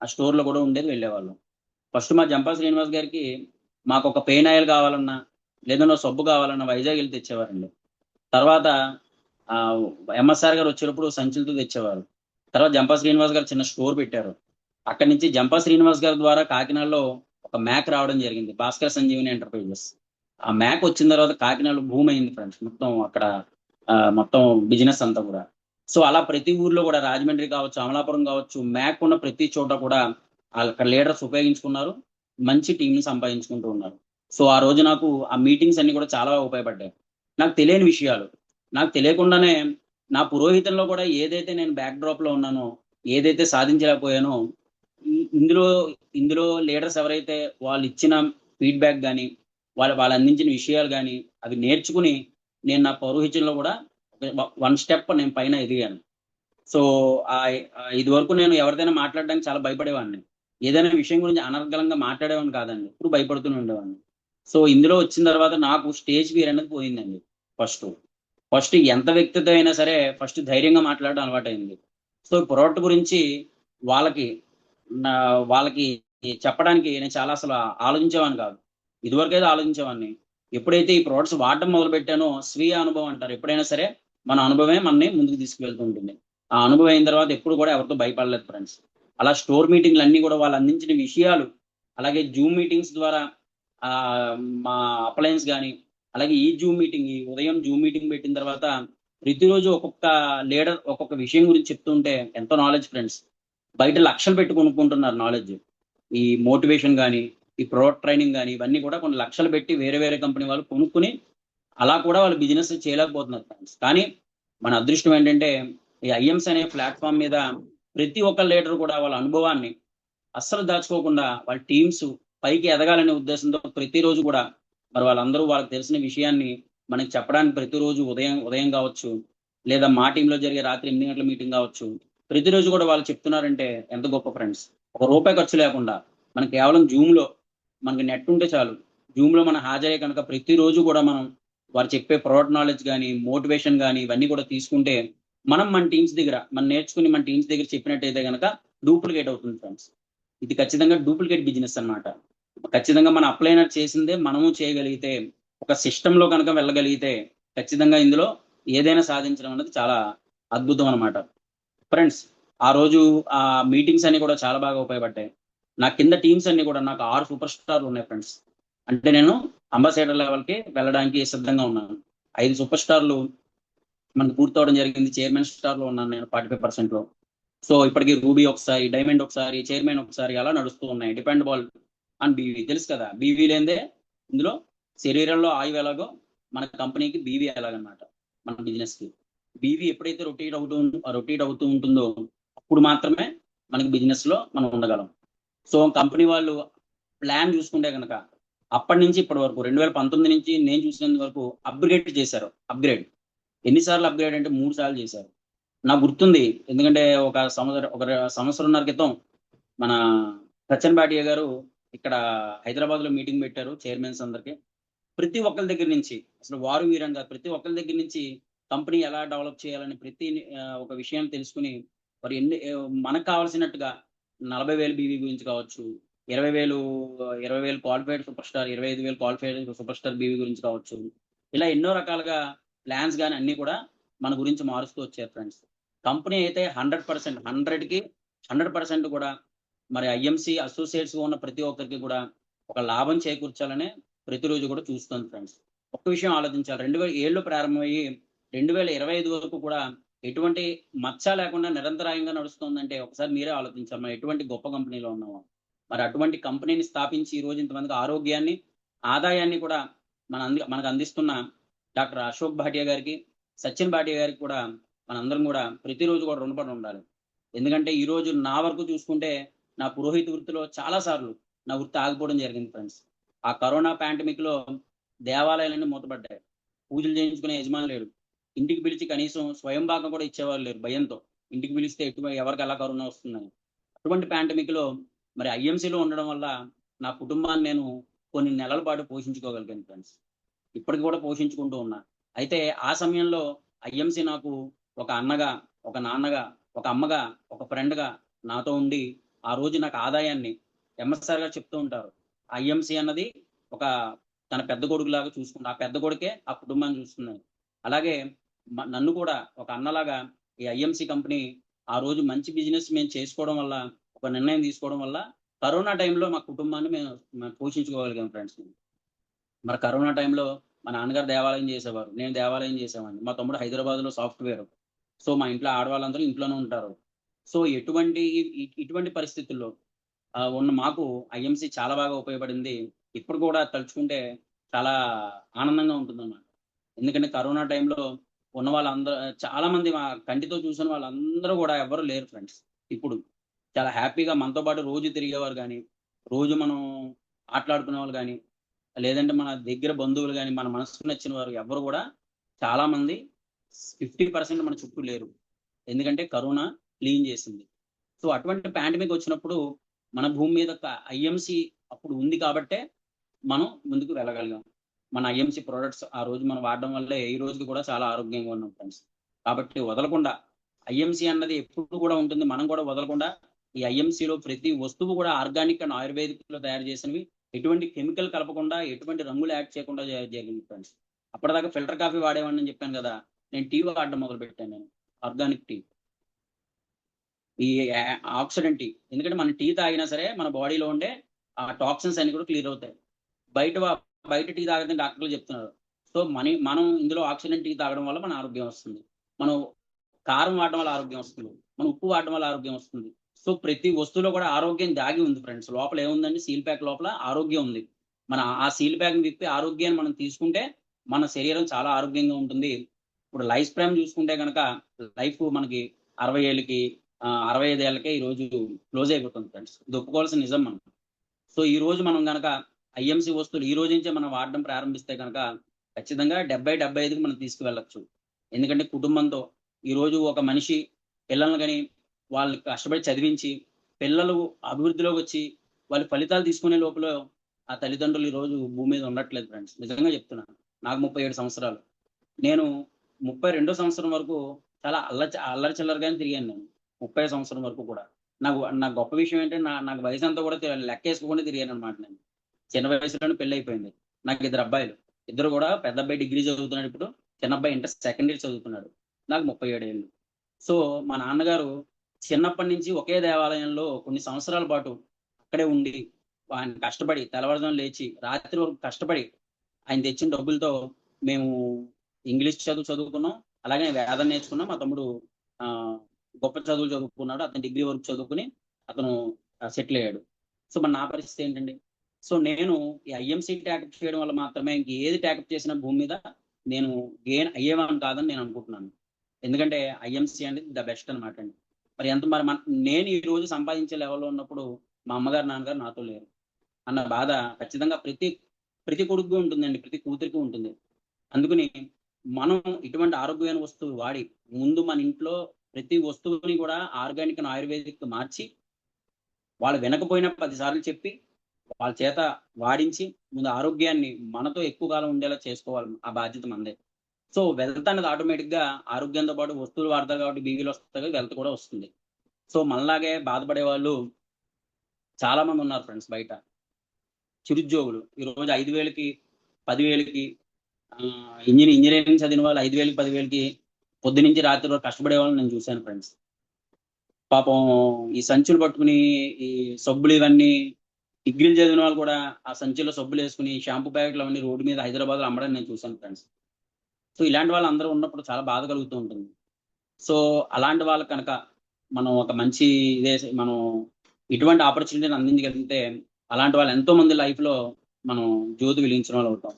ఆ స్టోర్‌లో కూడా ఉండేది వెళ్ళేవాళ్ళం. ఫస్ట్ మా జంపా శ్రీనివాస్ గారికి మాకొక పెయిన్ ఆయిల్ కావాలన్నా, లేదన్నా సబ్బు కావాలన్నా వైజాగ్ ఎళ్లి తెచ్చేవారండి. తర్వాత ఆహ్, ఎంఎస్ఆర్ గారు వచ్చేటప్పుడు సంచులతో తెచ్చేవారు. తర్వాత జంపా శ్రీనివాస్ గారు చిన్న స్టోర్ పెట్టారు. అక్కడి నుంచి జంపా శ్రీనివాస్ గారి ద్వారా కాకినాడలో ఒక మ్యాక్ రావడం జరిగింది. భాస్కర్ సంజీవని ఎంటర్‌ప్రైజెస్. ఆ మ్యాక్ వచ్చిన తర్వాత కాకినాడలో బూమ్ అయింది ఫ్రెండ్స్. మొత్తం అక్కడ మొత్తం బిజినెస్ అంతా కూడా. సో, అలా ప్రతి ఊర్లో కూడా రాజమండ్రి కావచ్చు, అమలాపురం కావచ్చు, మ్యాక్ ఉన్న ప్రతి చోట కూడా అక్కడ లీడర్స్ ఉపయోగించుకున్నారు. మంచి టీమ్‌ని సంపాదించుకుంటూ ఉన్నారు. సో, ఆ రోజు నాకు ఆ మీటింగ్స్ అన్నీ కూడా చాలా ఉపయోగపడ్డాయి. నాకు తెలియని విషయాలు. నాకు తెలియకుండానే నా పురోహితంలో కూడా ఏదైతే నేను బ్యాక్ డ్రాప్‌లో ఉన్నానో, ఏదైతే సాధించలేకపోయానో, ఇందులో ఇందులో లీడర్స్ ఎవరైతే వాళ్ళిచ్చిన ఫీడ్‌బ్యాక్ గాని, వాళ్ళు అందించిన విషయాలు గాని, అవి నేర్చుకుని నేను నా పౌరోహిత్యంలో కూడా వన్ స్టెప్ నేను పైన ఎదిగాను. సో, ఇదివరకు నేను ఎవరితోనైనా మాట్లాడడానికి చాలా భయపడేవాడిని. ఏదైనా విషయం గురించి అనర్గళంగా మాట్లాడేవాడిని కాదండి. ఎప్పుడు భయపడుతూనే ఉండేవాడిని. సో, ఇందులో వచ్చిన తర్వాత నాకు స్టేజ్ ఫియర్ అనేది పోయిందండి ఫస్టు. ఫస్ట్ ఎంత వ్యక్తితో అయినా సరే ఫస్ట్ ధైర్యంగా మాట్లాడడం అలవాటయింది. సో, ప్రొడక్ట్ గురించి వాళ్ళకి నా వాళ్ళకి చెప్పడానికి నేను చాలా అసలు ఆలోచించేవాడిని కాదు. ఇదివరకైతే ఆలోచించేవాడిని. ఎప్పుడైతే ఈ ప్రొడక్ట్స్ వాడటం మొదలుపెట్టానో స్వీయ అనుభవం అంటారు. ఎప్పుడైనా సరే మన అనుభవమే మనని ముందుకు తీసుకువెళ్తూ ఉంటుంది. ఆ అనుభవం అయిన తర్వాత ఎప్పుడు కూడా ఎవరితో భయపడలేదు ఫ్రెండ్స్. అలా స్టోర్ మీటింగ్‌లన్నీ కూడా వాళ్ళు అందించిన విషయాలు, అలాగే జూమ్ మీటింగ్స్ ద్వారా మా అప్లయన్స్ గాని, అలాగే ఈ జూమ్ మీటింగ్ ఈ ఉదయం జూమ్ మీటింగ్ పెట్టిన తర్వాత ప్రతిరోజు ఒక్కొక్క లీడర్ ఒక్కొక్క విషయం గురించి చెప్తుంటే ఎంతో నాలెడ్జ్ ఫ్రెండ్స్. బయట లక్షలు పెట్టి కొనుక్కుంటున్నారు నాలెడ్జ్. ఈ మోటివేషన్ గాని, ఈ ప్రొడక్ట్ ట్రైనింగ్ గాని ఇవన్నీ కూడా కొన్ని లక్షలు పెట్టి వేరే వేరే కంపెనీ వాళ్ళు కొనుక్కొని అలా కూడా వాళ్ళు బిజినెస్ చేయలేకపోతున్నారు ఫ్రెండ్స్. కానీ మన అదృష్టం ఏంటంటే ఈ ఐఎంసీ అనే ప్లాట్ఫామ్ మీద ప్రతి ఒక్క లీడర్ కూడా వాళ్ళ అనుభవాన్ని అస్సలు దాచుకోకుండా వాళ్ళ టీమ్స్ పైకి ఎదగాలనే ఉద్దేశంతో ప్రతిరోజు కూడా మరి వాళ్ళందరూ వాళ్ళకి తెలిసిన విషయాన్ని మనకి చెప్పడానికి ప్రతిరోజు ఉదయం కావచ్చు, లేదా మా టీంలో జరిగే రాత్రి 8 గంటల మీటింగ్ కావచ్చు, ప్రతిరోజు కూడా వాళ్ళు చెప్తున్నారంటే ఎంత గొప్ప ఫ్రెండ్స్. ₹1 ఖర్చు లేకుండా మనకి కేవలం జూమ్లో మనకి నెట్ ఉంటే చాలు. జూమ్లో మనం హాజరయ్యే కనుక ప్రతిరోజు కూడా మనం వారు చెప్పే ప్రోడక్ట్ నాలెడ్జ్ కానీ, మోటివేషన్ కానీ ఇవన్నీ కూడా తీసుకుంటే మనం మన టీమ్స్ దగ్గర మనం నేర్చుకుని మన టీమ్స్ దగ్గర చెప్పినట్టయితే కనుక డూప్లికేట్ అవుతుంది ఫ్రెండ్స్. ఇది ఖచ్చితంగా డూప్లికేట్ బిజినెస్ అన్నమాట. ఖచ్చితంగా మన అప్లైనర్ చేసిందే మనము చేయగలిగితే, ఒక సిస్టంలో కనుక వెళ్ళగలిగితే ఖచ్చితంగా ఇందులో ఏదైనా సాధించడం అనేది చాలా అద్భుతం అన్నమాట. ఫ్రెండ్స్, ఆ రోజు ఆ మీటింగ్స్ అన్ని కూడా చాలా బాగా ఉపయోగపడ్డాయి. నా కింద టీమ్స్ అన్ని కూడా నాకు 6 సూపర్ స్టార్లు ఉన్నాయి ఫ్రెండ్స్. అంటే నేను అంబాసిడర్ లెవెల్కి వెళ్ళడానికి సిద్ధంగా ఉన్నాను. 5 సూపర్ స్టార్లు మనకు పూర్తవడం జరిగింది. చైర్మన్ స్టార్ లో ఉన్నాను నేను 45%లో. సో ఇప్పటికి రూబీ ఒకసారి, డైమండ్ ఒకసారి, చైర్మన్ ఒకసారి అలా నడుస్తూ ఉన్నాయి. డిపెండబుల్ అండ్ బీవీ తెలుసు కదా, బీవీ లేదే ఇందులో శరీరంలో ఆయువు ఎలాగో మన కంపెనీకి బీవీ ఎలాగనమాట. మన బిజినెస్ కి బీవీ ఎప్పుడైతే రొటేట్ అవుతూ ఉంటుందో అప్పుడు మాత్రమే మనకి బిజినెస్ లో మనం ఉండగలం. సో కంపెనీ వాళ్ళు ప్లాన్ చూసుకుంటే కనుక అప్పటి నుంచి ఇప్పటి వరకు 2019 నుంచి నేను చూసినంత వరకు అప్గ్రేడ్ చేశారు. ఎన్నిసార్లు అప్గ్రేడ్ అంటే 3 సార్లు చేశారు. నాకు గుర్తుంది, ఎందుకంటే ఒక సంవత్సరంన్నర క్రితం మన సచిన్ భాటియా గారు ఇక్కడ హైదరాబాద్ లో మీటింగ్ పెట్టారు చైర్మన్స్ అందరికి. ప్రతి ఒక్కరి దగ్గర నుంచి అసలు వారు వీరంగా ప్రతి ఒక్కరి దగ్గర నుంచి కంపెనీ ఎలా డెవలప్ చేయాలని ప్రతి ఒక విషయాన్ని తెలుసుకుని మరి మనకు కావాల్సినట్టుగా 40,000 బీవీ గురించి కావచ్చు, 20,000 qualified super star, 25,000 qualified super star BV గురించి కావచ్చు, ఇలా ఎన్నో రకాలుగా ప్లాన్స్ కానీ అన్ని కూడా మన గురించి మారుస్తూ వచ్చారు ఫ్రెండ్స్. కంపెనీ అయితే 100%, 100కి 100% కూడా మరి ఐఎంసీ అసోసియేట్స్ ఉన్న ప్రతి ఒక్కరికి కూడా ఒక లాభం చేకూర్చాలనే ప్రతిరోజు కూడా చూస్తుంది ఫ్రెండ్స్. ఒక్క విషయం ఆలోచించాలి, 2007లో ప్రారంభమయ్యి 2025 వరకు కూడా ఎటువంటి మచ్చ లేకుండా నిరంతరాయంగా నడుస్తుందంటే ఒకసారి మీరే ఆలోచించాలి మనం ఎటువంటి గొప్ప కంపెనీలో ఉన్నామో. మరి అటువంటి కంపెనీని స్థాపించి ఈ రోజు ఇంతమందికి ఆరోగ్యాన్ని, ఆదాయాన్ని కూడా మనకు అందిస్తున్న డాక్టర్ అశోక్ భాటియా గారికి, సచిన్ భాటియా గారికి కూడా మనందరం కూడా ప్రతిరోజు కూడా రుణపడి ఉండాలి. ఎందుకంటే ఈ రోజు నా వరకు చూసుకుంటే నా పురోహిత వృత్తిలో చాలా సార్లు నా వృత్తి ఆగిపోవడం జరిగింది ఫ్రెండ్స్. ఆ కరోనా పాండమిక్ లో దేవాలయాలన్నీ మూతపడ్డాయి. పూజలు చేయించుకునే యజమాని లేడు. ఇంటికి పిలిచి కనీసం స్వయం భాగం కూడా ఇచ్చేవాళ్ళు లేరు భయంతో. ఇంటికి పిలిస్తే ఎవరికి ఎలా కరోనా వస్తుందని. అటువంటి పాండమిక్ లో మరి ఐఎంసీలో ఉండడం వల్ల నా కుటుంబాన్ని నేను కొన్ని నెలల పాటు పోషించుకోగలిగాను ఫ్రెండ్స్. ఇప్పటికి కూడా పోషించుకుంటూ ఉన్నా. అయితే ఆ సమయంలో ఐఎంసీ నాకు ఒక అన్నగా, ఒక నాన్నగా, ఒక అమ్మగా, ఒక ఫ్రెండ్గా నాతో ఉండి ఆ రోజు నాకు ఆదాయాన్ని ఎంఎస్ఆర్ గారు చెప్తూ ఉంటారు, ఐఎంసీ అన్నది ఒక తన పెద్ద కొడుకులాగా చూసుకుంటా, ఆ పెద్ద కొడుకే ఆ కుటుంబాన్ని చూస్తున్నాను. అలాగే నన్ను కూడా ఒక అన్నలాగా ఈ ఐఎంసీ కంపెనీ ఆ రోజు మంచి బిజినెస్ మేము చేసుకోవడం వల్ల, ఒక నిర్ణయం తీసుకోవడం వల్ల కరోనా టైంలో మా కుటుంబాన్ని మేము పోషించుకోగలిగాం ఫ్రెండ్స్. మరి కరోనా టైంలో మా నాన్నగారు దేవాలయం చేసేవారు, నేను దేవాలయం చేసేవాడిని. మా తమ్ముడు హైదరాబాద్లో సాఫ్ట్వేర్. సో మా ఇంట్లో ఆడవాళ్ళందరూ ఇంట్లోనే ఉంటారు. సో ఇటువంటి పరిస్థితుల్లో ఉన్న మాకు ఐఎంసీ చాలా బాగా ఉపయోగపడింది. ఇప్పుడు కూడా తలుచుకుంటే చాలా ఆనందంగా ఉంటుందన్నమాట. ఎందుకంటే కరోనా టైంలో ఉన్న వాళ్ళందరూ చాలా మంది మా కంటితో చూసిన వాళ్ళందరూ కూడా ఎవరు లేరు ఫ్రెండ్స్. ఇప్పుడు చాలా హ్యాపీగా మనతో పాటు రోజు తిరిగేవారు కానీ, రోజు మనం ఆటలాడుకునే వాళ్ళు కానీ, లేదంటే మన దగ్గర బంధువులు కానీ, మన మనసుకు నచ్చిన వారు ఎవరు కూడా చాలా మంది 50% మన చుట్టూ లేరు. ఎందుకంటే కరోనా క్లీన్ చేసింది. సో అటువంటి పాండమిక్ వచ్చినప్పుడు మన భూమి మీద ఐఎంసీ అప్పుడు ఉంది కాబట్టే మనం ముందుకు వెళ్ళగలిగాం. మన ఐఎంసీ ప్రొడక్ట్స్ ఆ రోజు మనం వాడడం వల్లే ఈ రోజుకి కూడా చాలా ఆరోగ్యంగా ఉన్నాం ఫ్రెండ్స్. కాబట్టి వదలకుండా ఐఎంసీ అన్నది ఎప్పుడు కూడా ఉంటుంది. మనం కూడా వదలకుండా ఈ ఐఎంసీలో ప్రతి వస్తువు కూడా ఆర్గానిక్ అండ్ ఆయుర్వేదిక్ లో తయారు చేసినవి, ఎటువంటి కెమికల్ కలపకుండా, ఎటువంటి రంగులు యాడ్ చేయకుండా జరిగింది ఫ్రెండ్స్. అప్పటిదాకా ఫిల్టర్ కాఫీ వాడేవాడిని అని చెప్పాను కదా, నేను టీ వాడడం మొదలు పెట్టాను. నేను ఆర్గానిక్ టీ, ఈ ఆక్సిడెంట్ టీ. ఎందుకంటే మన టీ తాగినా సరే మన బాడీలో ఉండే ఆ టాక్సిన్స్ అన్ని కూడా క్లియర్ అవుతాయి. బయట టీ తాగదని డాక్టర్లు చెప్తున్నారు. సో మనం ఇందులో ఆక్సిడెంట్ టీ తాగడం వల్ల మన ఆరోగ్యం వస్తుంది. మనం కారం వాడడం వల్ల ఆరోగ్యం వస్తుంది, మనం ఉప్పు వాడడం వల్ల ఆరోగ్యం వస్తుంది. సో ప్రతి వస్తువులో కూడా ఆరోగ్యం దాగి ఉంది ఫ్రెండ్స్. లోపల ఏముందండి, సీల్ ప్యాక్ లోపల ఆరోగ్యం ఉంది. మన ఆ సీల్ ప్యాక్ విప్పి ఆరోగ్యాన్ని మనం తీసుకుంటే మన శరీరం చాలా ఆరోగ్యంగా ఉంటుంది. ఇప్పుడు లైఫ్ స్పాన్ చూసుకుంటే కనుక లైఫ్ మనకి 60 ఏళ్ళకి 65 ఏళ్ళకే ఈ రోజు క్లోజ్ అయిపోతుంది ఫ్రెండ్స్. ఇది ఒప్పుకోవాల్సిన నిజం మనం. సో ఈ రోజు మనం గనక ఐఎంసీ వస్తువులు ఈ రోజు నుంచే మనం వాడడం ప్రారంభిస్తే కనుక ఖచ్చితంగా 70-75కి మనం తీసుకువెళ్ళొచ్చు. ఎందుకంటే కుటుంబంతో ఈ రోజు ఒక మనిషి పిల్లల్ని గాని వాళ్ళని కష్టపడి చదివించి పిల్లలు అభివృద్ధిలోకి వచ్చి వాళ్ళ ఫలితాలు తీసుకునే లోపల ఆ తల్లిదండ్రులు ఈ రోజు భూమి మీద ఉండట్లేదు ఫ్రెండ్స్. నిజంగా చెప్తున్నాను. నాకు 37 సంవత్సరాలు. నేను 32 సంవత్సరం వరకు చాలా అల్లరి చిల్లరగానే తిరిగాను నేను. 30 సంవత్సరం వరకు కూడా. నాకు గొప్ప విషయం ఏంటంటే నాకు వయసంతా కూడా లెక్కేసుకోకుండా తిరిగాననమాట నేను. చిన్న వయసులోనే పెళ్లయిపోయింది. నాకు 2 అబ్బాయిలు. ఇద్దరు కూడా పెద్ద అబ్బాయి డిగ్రీ చదువుతున్నాడు ఇప్పుడు. చిన్న అబ్బాయి ఇంటర్ సెకండ్ ఇయర్ చదువుతున్నాడు. నాకు 37 ఏళ్ళు. సో మా నాన్నగారు చిన్నప్పటి నుంచి ఒకే దేవాలయంలో కొన్ని సంవత్సరాల పాటు అక్కడే ఉండి ఆయన కష్టపడి తెల్లవారుజామున లేచి రాత్రి వరకు కష్టపడి ఆయన తెచ్చిన డబ్బులతో మేము ఇంగ్లీష్ చదువుకున్నాం. అలాగే వేదం నేర్చుకున్నాం. మా తమ్ముడు గొప్ప చదువులు చదువుకున్నాడు. అతను డిగ్రీ వరకు చదువుకుని అతను సెటిల్ అయ్యాడు. సో మరి నా పరిస్థితి ఏంటండి? సో నేను ఈ ఐఎంసీ ట్యాకప్ చేయడం వల్ల మాత్రమే ఏది ట్యాకప్ చేసిన భూమి మీద నేను గెయిన్ అయ్యేవాడిని కాదని నేను అనుకుంటున్నాను. ఎందుకంటే ఐఎంసీ అనేది ద బెస్ట్ అనమాట అండి. మరి ఎంత మరి నేను ఈ రోజు సంపాదించే లెవెల్లో ఉన్నప్పుడు మా అమ్మగారు నాన్నగారు నాతో లేరు అన్న బాధ ఖచ్చితంగా ప్రతి కొడుకు ఉంటుందండి. ప్రతి కూతురికి ఉంటుంది. అందుకని మనం ఇటువంటి ఆరోగ్యమైన వస్తువులు వాడి ముందు మన ఇంట్లో ప్రతి వస్తువుని కూడా ఆర్గానిక్ అండ్ ఆయుర్వేదిక్ మార్చి వాళ్ళు వినకపోయినా 10 సార్లు చెప్పి వాళ్ళ చేత వాడించి ముందు ఆరోగ్యాన్ని మనతో ఎక్కువ కాలం ఉండేలా చేసుకోవాలి. ఆ బాధ్యత మనదే. సో వెల్త్ అనేది ఆటోమేటిక్ గా ఆరోగ్యంతో పాటు వస్తువులు వాడతారు కాబట్టి బీవీలు వస్తాయి, వెల్త్ కూడా వస్తుంది. సో మనలాగే బాధపడే వాళ్ళు చాలా మంది ఉన్నారు ఫ్రెండ్స్ బయట. చిరుద్యోగులు ఈ రోజు 5,000కి 10,000కి ఇంజనీరింగ్ చదివిన వాళ్ళు 5,000కి 10,000కి పొద్దు నుంచి రాత్రి వరకు కష్టపడే వాళ్ళని నేను చూశాను ఫ్రెండ్స్. పాపం ఈ సంచులు పట్టుకుని ఈ సబ్బులు ఇవన్నీ డిగ్రీలు చదివిన వాళ్ళు కూడా ఆ సంచుల్లో సబ్బులు వేసుకుని షాంపూ ప్యాకెట్లు అవన్నీ రోడ్డు మీద హైదరాబాద్ లో అమ్మడం నేను చూశాను ఫ్రెండ్స్. సో ఇలాంటి వాళ్ళు అందరూ ఉన్నప్పుడు చాలా బాధ కలుగుతూ ఉంటుంది. సో అలాంటి వాళ్ళకి కనుక మనం ఒక మంచి ఇదే మనం ఇటువంటి ఆపర్చునిటీని అందించగలిగితే అలాంటి వాళ్ళు ఎంతో మంది లైఫ్ లో మనం జ్యోతి వెలిగించిన వాళ్ళు అవుతాం.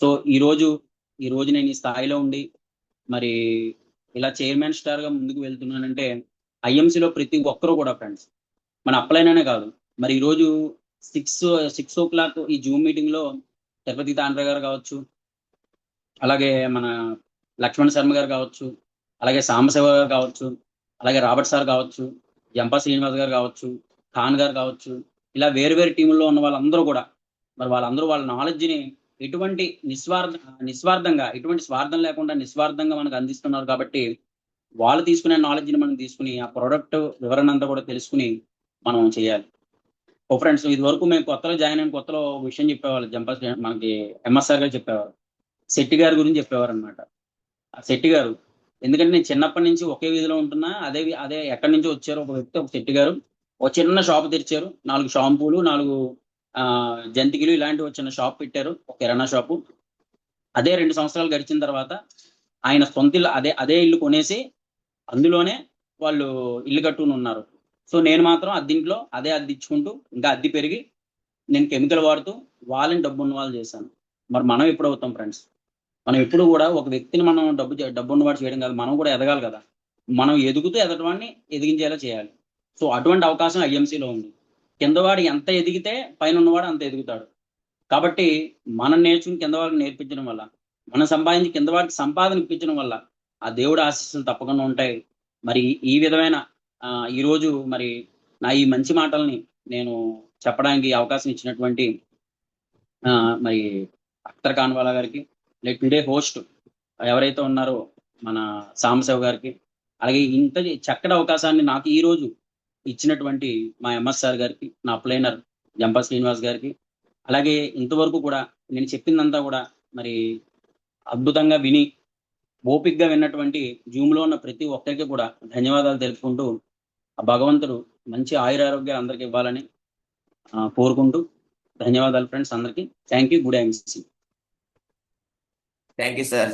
సో ఈ రోజు నేను ఈ స్థాయిలో ఉండి మరి ఇలా చైర్మన్ స్టార్ గా ముందుకు వెళ్తున్నానంటే ఐఎంసీలో ప్రతి ఒక్కరూ కూడా ఫ్రెండ్స్ మన అప్లైననే కాదు. మరి ఈ రోజు 6 o'clock ఈ జూమ్ మీటింగ్ లో తిరుపతి తాండ్ర గారు కావచ్చు, అలాగే మన లక్ష్మణ్ శర్మ గారు కావచ్చు, అలాగే సాంబశివ గారు కావచ్చు, అలాగే రాబర్ట్ సార్ కావచ్చు, జంపా శ్రీనివాస్ గారు కావచ్చు, ఖాన్ గారు కావచ్చు, ఇలా వేరు వేరు టీముల్లో ఉన్న వాళ్ళందరూ కూడా మరి వాళ్ళందరూ వాళ్ళ నాలెడ్జ్ని ఎటువంటి నిస్వార్థంగా ఎటువంటి స్వార్థం లేకుండా నిస్వార్థంగా మనకు అందిస్తున్నారు. కాబట్టి వాళ్ళు తీసుకునే నాలెడ్జ్ని మనం తీసుకుని ఆ ప్రోడక్ట్ వివరణ అంతా కూడా తెలుసుకుని మనం చేయాలి. ఓ ఫ్రెండ్స్ ఇది వరకు మేము కొత్తలో జాయిన్ అయిన కొత్తలో విషయం చెప్పేవాళ్ళు మనకి ఎంఎస్ఆర్ గారు చెప్పేవారు. శెట్టి గారి గురించి చెప్పేవారు అనమాట. ఆ శెట్టి గారు ఎందుకంటే నేను చిన్నప్పటి నుంచి ఒకే వీధిలో ఉంటున్నా. అదే ఎక్కడి నుంచి వచ్చారు ఒక వ్యక్తి, ఒక శెట్టి గారు ఒక చిన్న షాప్ తెరిచారు. 4 షాంపూలు 4 జంతికలు ఇలాంటివి చిన్న షాప్ పెట్టారు, ఒక కిరాణా షాపు. అదే 2 సంవత్సరాలు గడిచిన తర్వాత ఆయన సొంత ఇల్లు అదే ఇల్లు కొనేసి అందులోనే వాళ్ళు ఇల్లు కట్టుకుని ఉన్నారు. సో నేను మాత్రం అద్దింట్లో అదే అద్దిచ్చుకుంటూ ఇంకా అద్దె పెరిగి నేను కెమికల్ వాడుతూ వాళ్ళని డబ్బు ఉన్న వాళ్ళు చేశాను. మరి మనం ఎప్పుడు అవుతాం ఫ్రెండ్స్? మనం ఎప్పుడు కూడా ఒక వ్యక్తిని మనం డబ్బు ఉన్నవాడు చేయడం కాదు, మనం కూడా ఎదగాలి కదా. మనం ఎదుగుతూ ఎదటవాడిని ఎదిగించేలా చేయాలి. సో అటువంటి అవకాశం ఐఎంసీలో ఉంది. కిందవాడు ఎంత ఎదిగితే పైన ఉన్నవాడు అంత ఎదుగుతాడు. కాబట్టి మనం నేర్చుకుని కిందవాడికి నేర్పించడం వల్ల, మనం సంపాదించి కిందవాడికి సంపాదన ఇప్పించడం వల్ల ఆ దేవుడి ఆశీస్సులు తప్పకుండా ఉంటాయి. మరి ఈ విధమైన ఈరోజు మరి నా ఈ మంచి మాటల్ని నేను చెప్పడానికి అవకాశం ఇచ్చినటువంటి మరి అఖ్తర్ ఖాన్వాలా గారికి, లైక్ టుడే హోస్ట్ ఎవరైతే ఉన్నారో మన సాంబశివ గారికి, అలాగే ఇంత చక్కటి అవకాశాన్ని నాకు ఈ రోజు ఇచ్చినటువంటి మా ఎంఎస్ఆర్ గారికి, నా ప్లేనర్ జంపా శ్రీనివాస్ గారికి, అలాగే ఇంతవరకు కూడా నేను చెప్పిందంతా కూడా మరి అద్భుతంగా విని ఓపిక్గా విన్నటువంటి జూమ్లో ఉన్న ప్రతి ఒక్కరికి కూడా ధన్యవాదాలు తెలుపుకుంటూ ఆ భగవంతుడు మంచి ఆయురారోగ్యాలు అందరికి ఇవ్వాలని కోరుకుంటూ ధన్యవాదాలు ఫ్రెండ్స్ అందరికి. Thank you. Good IMC. Thank you sir.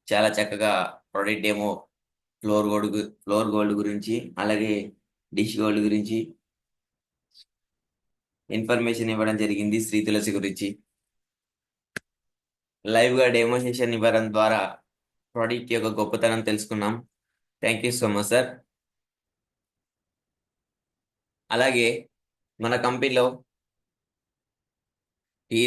చాలా చక్కగా ప్రొడక్ట్ డెమో ఫ్లోర్ గోల్డ్ గురించి అలాగే డిష్ గోల్డ్ గురించి ఇన్ఫర్మేషన్ ఇవ్వడం జరిగింది శ్రీ తులసి గురించి. లైవ్ గా డెమో సెషన్ ఇవ్వడం ద్వారా ప్రోడక్ట్ యొక్క గొప్పతనం తెలుసుకున్నాం. Thank you so much sir. అలాగే మన కంపెనీలో ఈ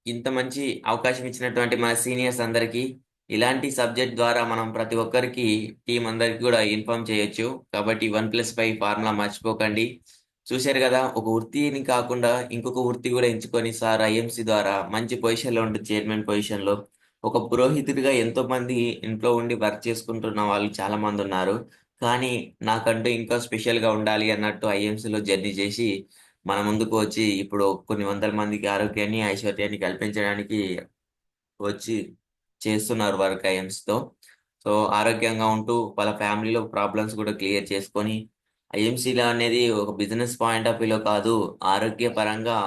ఇంత మంచి అవకాశం ఇచ్చినటువంటి మన సీనియర్స్ అందరికీ ఇలాంటి సబ్జెక్ట్ ద్వారా మనం ప్రతి ఒక్కరికి టీం అందరికి కూడా ఇన్ఫార్మ్ చేయొచ్చు. కాబట్టి 1+5 ఫార్ములా మర్చిపోకండి. చూశారు కదా, ఒక వృత్తిని కాకుండా ఇంకొక వృత్తి కూడా ఎంచుకొని సార్ ఐఎంసీ ద్వారా మంచి పొజిషన్ లో ఉంటుంది. చైర్మన్ పొజిషన్ లో ఒక పురోహితుడిగా ఎంతో మంది ఇంట్లో ఉండి వర్క్ చేసుకుంటున్న వాళ్ళు చాలా మంది ఉన్నారు. కానీ నాకంటూ ఇంకా స్పెషల్ గా ఉండాలి అన్నట్టు ఐఎంసీలో జర్నీ చేసి మన ముందుకు వచ్చి ఇప్పుడు కొన్ని వందల మందికి ఆరోగ్యాన్ని ఐశ్వర్యాన్ని కల్పించడానికి వచ్చి చేస్తున్నారు వర్క్ ఐఎమ్స్తో. సో ఆరోగ్యంగా ఉంటూ వాళ్ళ ఫ్యామిలీలో ప్రాబ్లమ్స్ కూడా క్లియర్ చేసుకొని ఐఎంసీలో అనేది ఒక బిజినెస్ పాయింట్ ఆఫ్ వ్యూలో కాదు, ఆరోగ్యపరంగా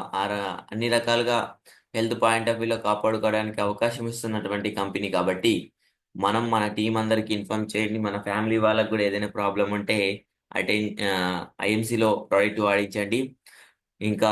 అన్ని రకాలుగా హెల్త్ పాయింట్ ఆఫ్ వ్యూలో కాపాడుకోవడానికి అవకాశం ఇస్తున్నటువంటి కంపెనీ. కాబట్టి మనం మన టీం అందరికి ఇన్ఫార్మ్ చేయండి. మన ఫ్యామిలీ వాళ్ళకు కూడా ఏదైనా ప్రాబ్లం ఉంటే ఐఎంసీలో ప్రోడక్ట్ వాడించండి. ఇంకా